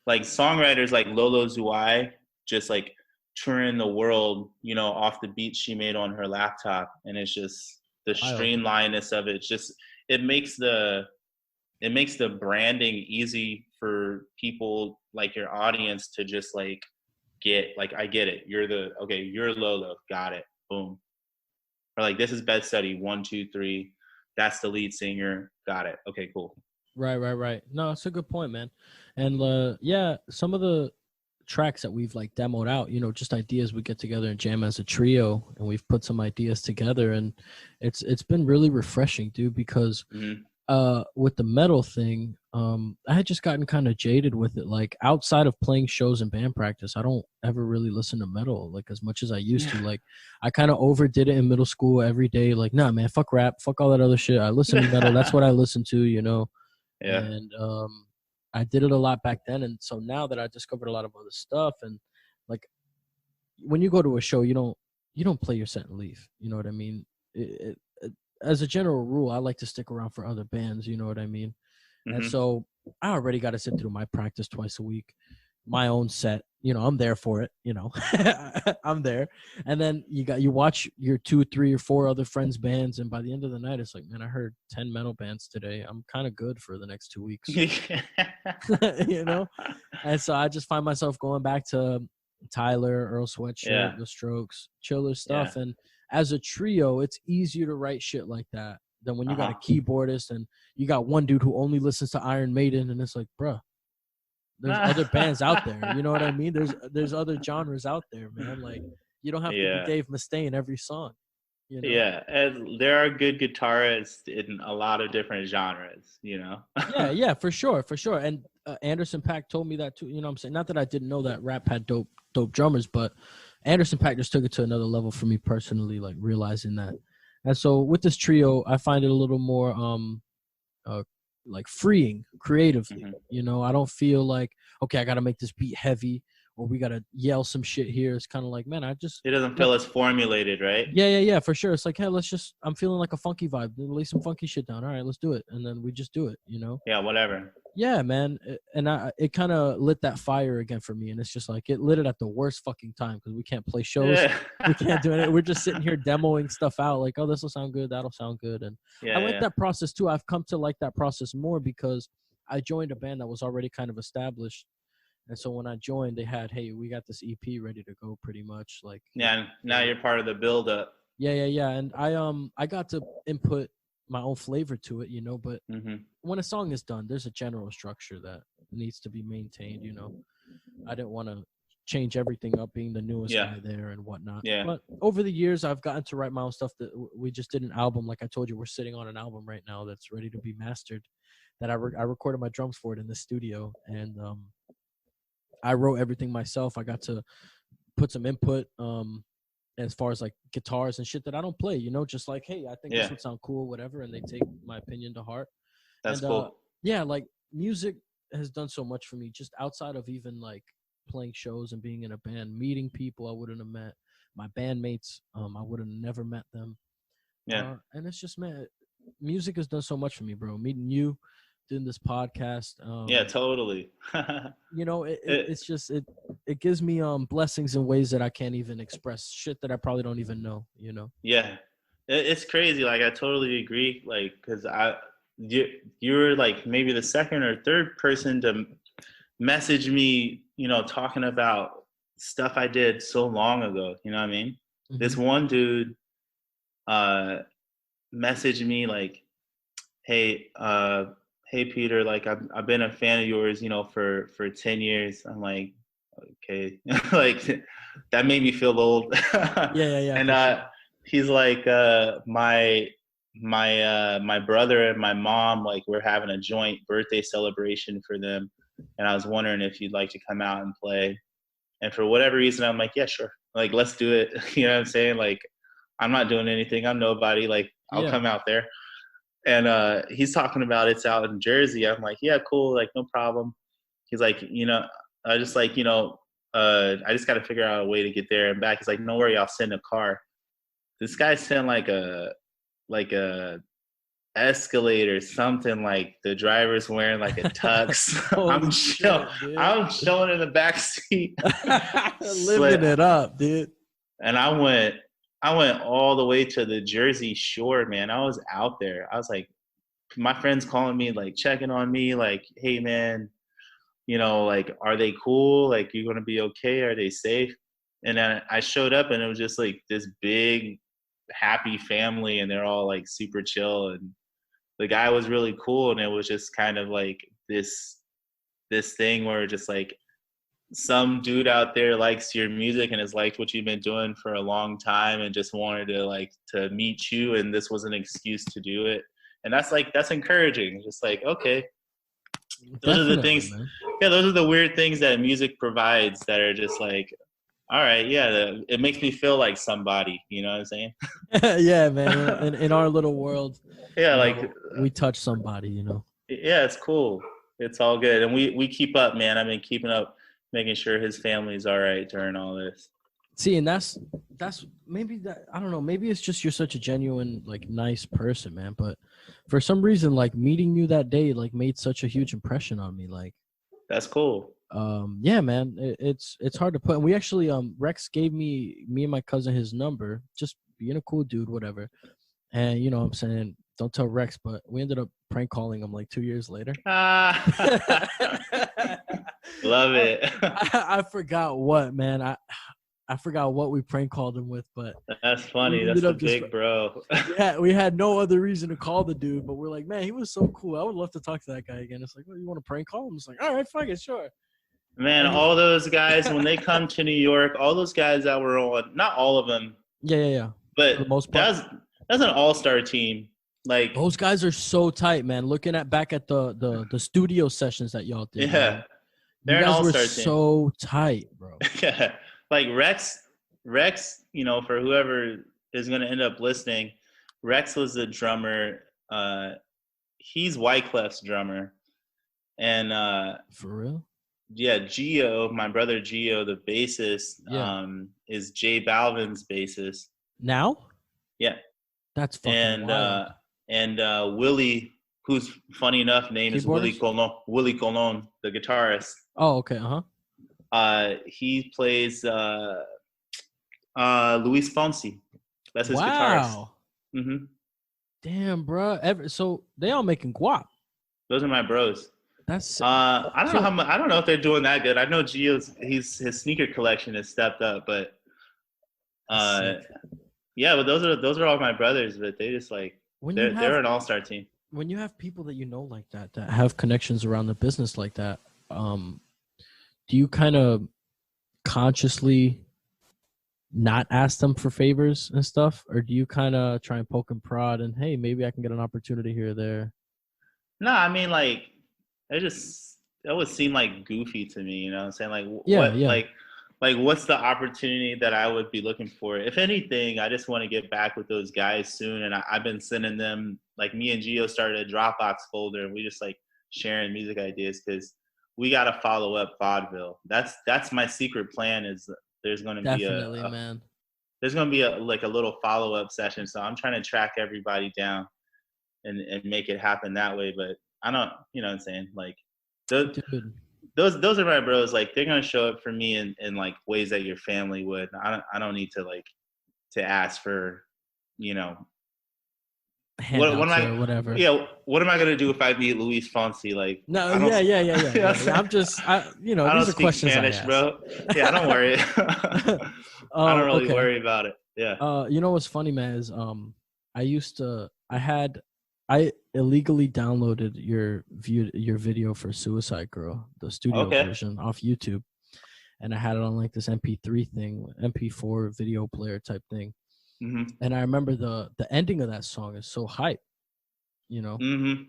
like songwriters like Lolo Zuai, just like touring the world, you know, off the beats she made on her laptop. And it's just the streamlinedness of it. It's just, it makes the branding easy for people like your audience to just like get, like, I get it. You're Lolo. Got it. Boom. Or like, this is Bed Study 1, 2, 3. That's the lead singer. Got it. Okay, cool. Right. No, it's a good point, man. And yeah, some of the tracks that we've like demoed out, you know, just ideas we get together and jam as a trio, and we've put some ideas together, and it's been really refreshing, dude, because with the metal thing, I had just gotten kind of jaded with it. Like outside of playing shows and band practice, I don't ever really listen to metal like as much as I used to. Like I kind of overdid it in middle school every day. Like, nah, man, fuck rap, fuck all that other shit. I listen to metal. That's what I listen to, you know? Yeah. And I did it a lot back then. And so now that I discovered a lot of other stuff, and like when you go to a show, you don't play your set and leave. You know what I mean? As a general rule, I like to stick around for other bands. You know what I mean? And so I already got to sit through my practice twice a week, my own set. You know, I'm there for it. You know, I'm there. And then you watch your 2, 3, or 4 other friends' bands, and by the end of the night, it's like, man, I heard 10 metal bands today. I'm kind of good for the next 2 weeks. You know? And so I just find myself going back to Tyler, Earl Sweatshirt, The Strokes, chiller stuff. And as a trio, it's easier to write shit like that than when you got a keyboardist and you got one dude who only listens to Iron Maiden, and it's like, bruh, there's other bands out there. You know what I mean? There's other genres out there, man. Like you don't have to be Dave Mustaine every song. You know? Yeah, and there are good guitarists in a lot of different genres, you know? Yeah, for sure. And Anderson .Paak told me that too. You know what I'm saying? Not that I didn't know that rap had dope drummers, but Anderson .Paak just took it to another level for me personally, like realizing that. And so with this trio, I find it a little more like freeing creatively. You know, I don't feel like, okay, I got to make this beat heavy or we got to yell some shit here. It's kind of like, man, it doesn't feel as formulated, right? Yeah, for sure. It's like, hey, I'm feeling like a funky vibe. Lay some funky shit down. All right, let's do it. And then we just do it, you know? Yeah, whatever. Yeah, man. And it kind of lit that fire again for me. And it's just like, it lit it at the worst fucking time because we can't play shows. We can't do it. We're just sitting here demoing stuff out like, oh, this will sound good. That'll sound good. And I like that process too. I've come to like that process more because I joined a band that was already kind of established. And so when I joined, they had, hey, we got this EP ready to go pretty much. Like, yeah, now you're part of the build-up. Yeah. And I got to input my own flavor to it, you know, but when a song is done, there's a general structure that needs to be maintained, you know. I didn't want to change everything up being the newest guy there and whatnot. Yeah. But over the years, I've gotten to write my own stuff. That we just did an album. Like I told you, we're sitting on an album right now that's ready to be mastered that I recorded my drums for it in the studio. And I wrote everything myself. I got to put some input as far as like guitars and shit that I don't play, you know, just like, hey, I think this would sound cool, whatever, and they take my opinion to heart. That's cool. Yeah, like music has done so much for me, just outside of even like playing shows and being in a band, meeting people I wouldn't have met, my bandmates, I would have never met them. Yeah. And it's just, man, music has done so much for me, bro. Meeting you, doing this podcast. Yeah, totally. You know, it's just it gives me blessings in ways that I can't even express, shit that I probably don't even know, you know. Yeah, it's crazy. Like I totally agree. Like because you're like maybe the second or third person to message me, you know, talking about stuff I did so long ago. You know what I mean? This one dude messaged me like, hey, hey Peter, like I've been a fan of yours, for 10 years. I'm like, okay, like that made me feel old. Yeah, And for sure. he's like, my brother and my mom, like we're having a joint birthday celebration for them, and I was wondering if you'd like to come out and play. And for whatever reason, I'm like, yeah, sure, like let's do it. You know what I'm saying? Like, I'm not doing anything. I'm nobody. Like, I'll Yeah. come out there. And he's talking about it's out in Jersey. I'm like, yeah, cool, like no problem. He's like, I just like, I just got to figure out a way to get there and back. He's like, no worry, I'll send a car. This guy sent like a Escalade or something. Like the driver's wearing like a tux. Holy shit, dude. I'm chilling in the back seat, Living it up, dude. and I went all the way to the Jersey Shore, man. I was out there. I was like, my friends calling me, like checking on me, like, hey man, like, are they cool? Like, you gonna be okay? Are they safe? And then I showed up, and it was just like this big, happy family, and they're all like super chill. And the guy was really cool, and it was just kind of like this thing where just like some dude out there likes your music and has liked what you've been doing for a long time and just wanted to meet you, and this was an excuse to do it. And that's encouraging. Just like, okay, those are the things, man. yeah, those are the weird things that music provides that are just like, all right, yeah, it makes me feel like somebody, you know what I'm saying? Yeah, man. In our little world, Yeah, you like, know, we touch somebody, you know. yeah, it's cool. It's all good. And we keep up, man. I've been keeping up, making sure his family's all right during all this. See, and that's maybe that, I don't know, maybe it's just you're such a genuine, like, nice person, man. But for some reason, like, meeting you that day, like, made such a huge impression on me. Like, That's cool. yeah, man, it's hard to put. And we actually, Rex gave me and my cousin his number, just being a cool dude, whatever. And you know what I'm saying, don't tell Rex, but we ended up prank calling him like 2 years later. Love it. I forgot what, man. I forgot what we prank called him with, but That's funny. we That's ended the up just- big bro. we had no other reason to call the dude, but we're like, man, he was so cool. I would love to talk to that guy again. It's like, well, you want to prank call him? It's like, all right, fuck it, sure. Man, all those guys, when they come to New York, all those guys that were on, not all of them, Yeah. but For the most part. that's an all-star team. Like, Those guys are so tight, man. Looking back at the studio sessions that y'all did. yeah, Man. they're You an guys were all-star team. so tight, bro. Yeah, like Rex, for whoever is going to end up listening, Rex was the drummer. He's Wyclef's drummer, and For real? yeah, Gio, my brother Gio, the bassist, Yeah. is J Balvin's bassist. Now? Yeah, That's fucking and wild. Willie, who's funny enough, name is Willie Keyboardist? Colon. Willie Colon, the guitarist. Oh, okay. He plays Luis Fonsi. That's his guitarist. Wow. hmm Damn, bro. So they all making guap. Those are my bros. That's I don't So- know how much. I don't know if they're doing that good. I know Gio's his sneaker collection has stepped up, but sick. yeah. But those are all my brothers. But they just like they're an all-star team. when you have people that you know like that have connections around the business like that, do you kind of consciously not ask them for favors and stuff, or do you kind of try and poke and prod and, hey, maybe I can get an opportunity here or there? No, I mean, like, that would seem like goofy to me, you know what I'm saying? Like, Yeah, yeah. Like, what's the opportunity that I would be looking for? If anything, I just want to get back with those guys soon. And I've been sending them, like, me and Gio started a Dropbox folder, and we just, like, sharing music ideas because we got to follow up vaudeville. That's my secret plan is there's going to be Definitely, man. there's going to be a little follow-up session. So I'm trying to track everybody down and make it happen that way. But I don't, you know what I'm saying? Like, Dude. those are my bros. Like, they're going to show up for me in like ways that your family would. I don't need to like to ask for, you know, Handouts or whatever. Yeah, what am I going to do if I meet Luis Fonsi? Like, No, I don't- yeah. I'm just, I don't these are speak questions Spanish, I ask. bro. Yeah, don't worry. I don't really worry about it. Yeah. You know what's funny, man, is I had I illegally downloaded your video for Suicide Girl, the studio Okay. version, off YouTube, and I had it on like this MP3 thing, MP4 video player type thing. Mm-hmm. And I remember the ending of that song is so hype. You know, Mm-hmm.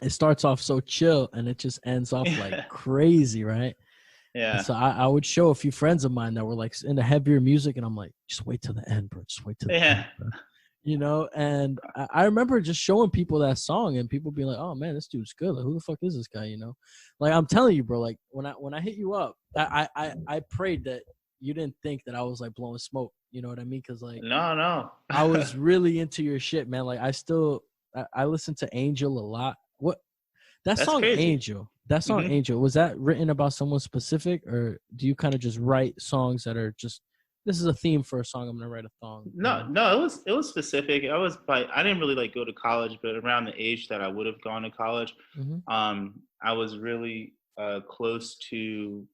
it starts off so chill and it just ends off like crazy, right? Yeah. And so I would show a few friends of mine that were like into heavier music, and I'm like, just wait till the end, bro. Just wait till the end, bro. You know, and I remember just showing people that song and people being like, oh man, this dude's good. Like, who the fuck is this guy? You know, like I'm telling you, bro, like when I hit you up, I prayed that you didn't think that I was like blowing smoke. You know what I mean? Cause like No. I was really into your shit, man. Like I listen to Angel a lot. What that That's song crazy. Angel, that song Mhm. Angel, was that written about someone specific, or do you kind of just write songs that are just, this is a theme for a song, I'm gonna write a song? No, it was specific. I didn't really like go to college, but around the age that I would have gone to college, Mm-hmm. I was really close to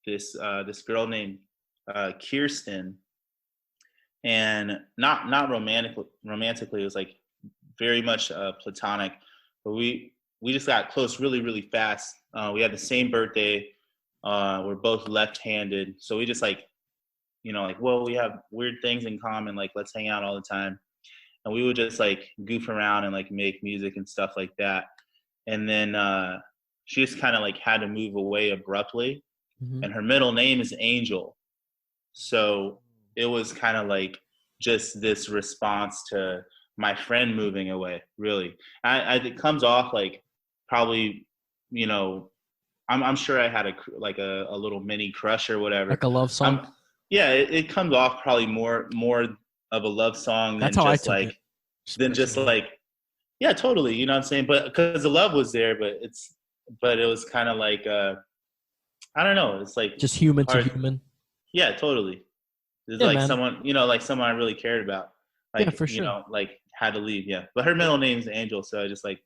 this girl named Kirsten, and not romantically. It was like very much platonic, but we just got close really fast. We had the same birthday. We're both left-handed, so we just like, like, well, we have weird things in common, like let's hang out all the time. And we would just like goof around and like make music and stuff like that. And then she just kind of like had to move away abruptly. Mm-hmm. And her middle name is Angel. So it was kind of like just this response to my friend moving away, really. It comes off like probably, I'm sure I had a little mini crush or whatever. Like a love song. Yeah, it comes off probably more of a love song That's than how just I took like it. than just like, yeah, totally. You know what I'm saying? But because the love was there, but it was kind of like I don't know. It's like just human hard. to human. Yeah, totally. It's Yeah, like man. someone, like someone I really cared about. Like, Yeah, for sure. like had to leave. Yeah, but her middle name's Angel, so I just like.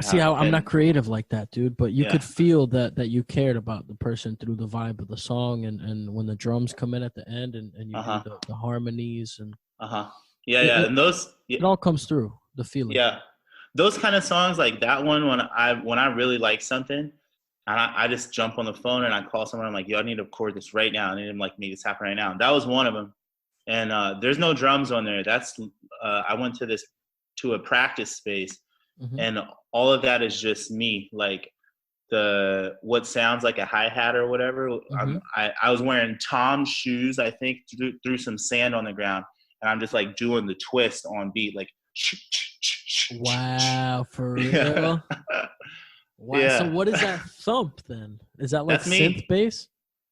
See, I'm not creative like that, dude. But you Yeah. could feel that you cared about the person through the vibe of the song, and when the drums come in at the end, and you do the harmonies and. Yeah, and those. It all comes through the feeling. Yeah, those kind of songs like that one when I really like something, and I just jump on the phone and I call someone. I'm like, yo, I need to record this right now. I need to like make this happen right now. And that was one of them. And there's no drums on there. That's I went to a practice space, Mm-hmm. and all of that is just me. Like what sounds like a hi-hat or whatever. Mm-hmm. I was wearing Tom's shoes. I think threw some sand on the ground, and I'm just like doing the twist on beat, like. Wow, for real? Yeah. Wow. Yeah. So what is that thump then? Is that like That's me. synth bass?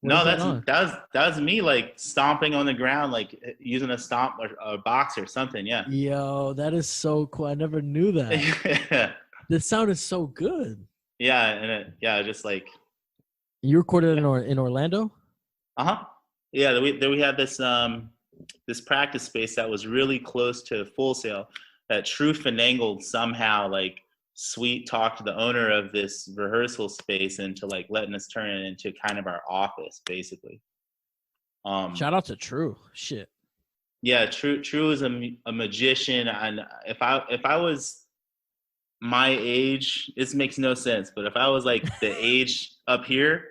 No, that was me like stomping on the ground, like using a stomp or a box or something. Yeah. Yo, that is so cool. I never knew that. Yeah. This sound is so good. Yeah, and just like. You recorded it in Orlando? Yeah, we had this practice space that was really close to Full Sail that True Finagled somehow like sweet talked the owner of this rehearsal space into like letting us turn it into kind of our office basically. Shout out to True. Shit. Yeah, True is a magician, and if I was my age, this makes no sense, but if I was like the age up here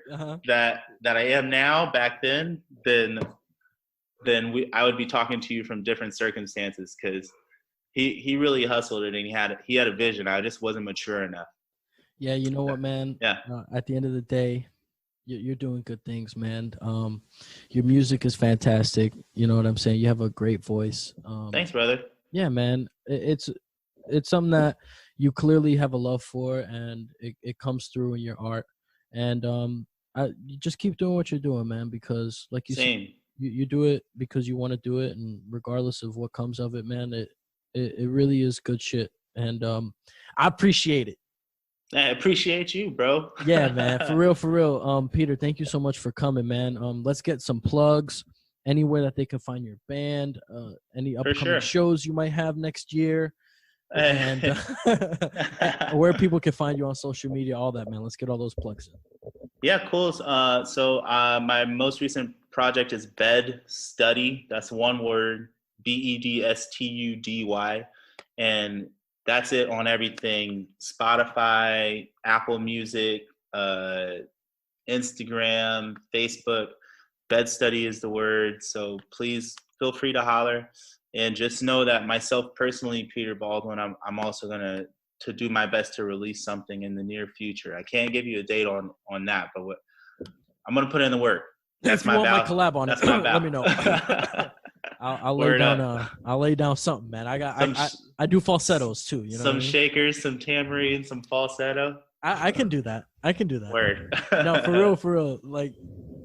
that I am now back then I would be talking to you from different circumstances, because he really hustled it, and he had a vision. I just wasn't mature enough. Yeah, you know what, man? Yeah. At the end of the day, you're doing good things, man. Your music is fantastic. You know what I'm saying? You have a great voice. Thanks, brother. Yeah, man. It's something that you clearly have a love for, and it comes through in your art. And you just keep doing what you're doing, man, because like you said, you do it because you want to do it, and regardless of what comes of it, man, it really is good shit. And I appreciate it. I appreciate you, bro. Yeah, man. For real. Peter, thank you so much for coming, man. Let's get some plugs. Anywhere that they can find your band, any upcoming shows you might have next year, and where people can find you on social media, all that, man. Let's get all those plugs in. Yeah, cool. So my most recent project is Bed Study. That's one word, BEDSTUDY. And that's it on everything: Spotify, Apple Music, Instagram, Facebook. Bed study is the word. So please feel free to holler, and just know that myself personally, Peter Baldwin, I'm also gonna to do my best to release something in the near future. I can't give you a date on that, but I'm gonna put in the work. That's if you my want vow. my collab on That's it, my vow. let me know. I'll lay down. I'll lay down something, man. I do falsettos too. You know, some shakers, some tambourine, some falsetto. I can do that. I can do that. Word. No, for real. Like,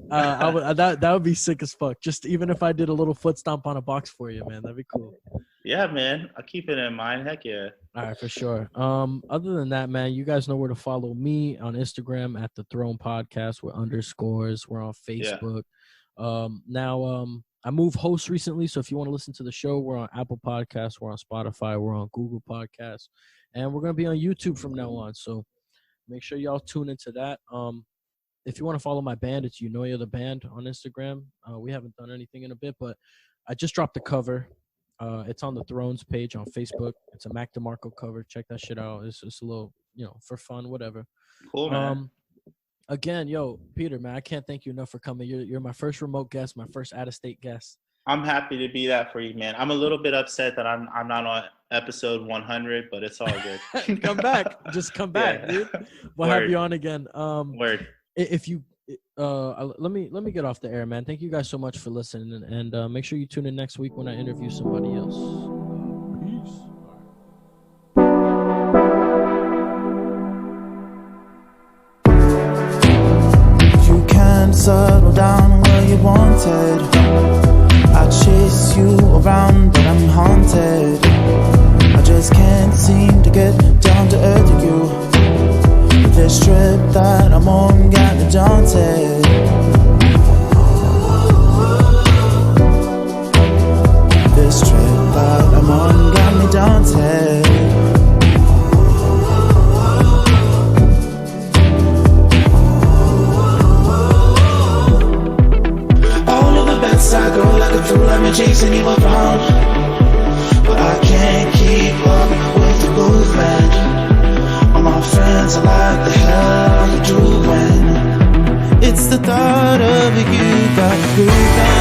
that would be sick as fuck. Just even if I did a little foot stomp on a box for you, man, that'd be cool. Yeah, man. I'll keep it in mind. Heck yeah. All right, for sure. Other than that, man, you guys know where to follow me on Instagram at The Throne Podcast with underscores. We're on Facebook. Now, I moved hosts recently, so if you want to listen to the show, we're on Apple Podcasts, we're on Spotify, we're on Google Podcasts, and we're gonna be on YouTube from now on. So make sure y'all tune into that. If you want to follow my band, it's Unoya the Band on Instagram. We haven't done anything in a bit, but I just dropped the cover. It's on the Thrones page on Facebook. It's a Mac DeMarco cover. Check that shit out. It's just a little, for fun, whatever. Cool, man. Again, Peter, man, I can't thank you enough for coming. You're my first remote guest, my first out-of-state guest. I'm happy to be that for you, man. I'm a little bit upset that I'm not on episode 100, but it's all good. Come back. Just come back, dude. We'll have you on again. Word. If you let me get off the air, man. Thank you guys so much for listening, and make sure you tune in next week when I interview somebody else. Peace. You can't settle down where you wanted. I chase you around, but I'm haunted. I just can't seem to get down to earth with you. This trip that I'm on got me daunted. This trip that I'm on got me daunted. All of the bets I go like a fool, I'm chasing you around, but I can't keep up with the movement. All my friends are like, the hell are you doing? It's the thought of you got me grooving.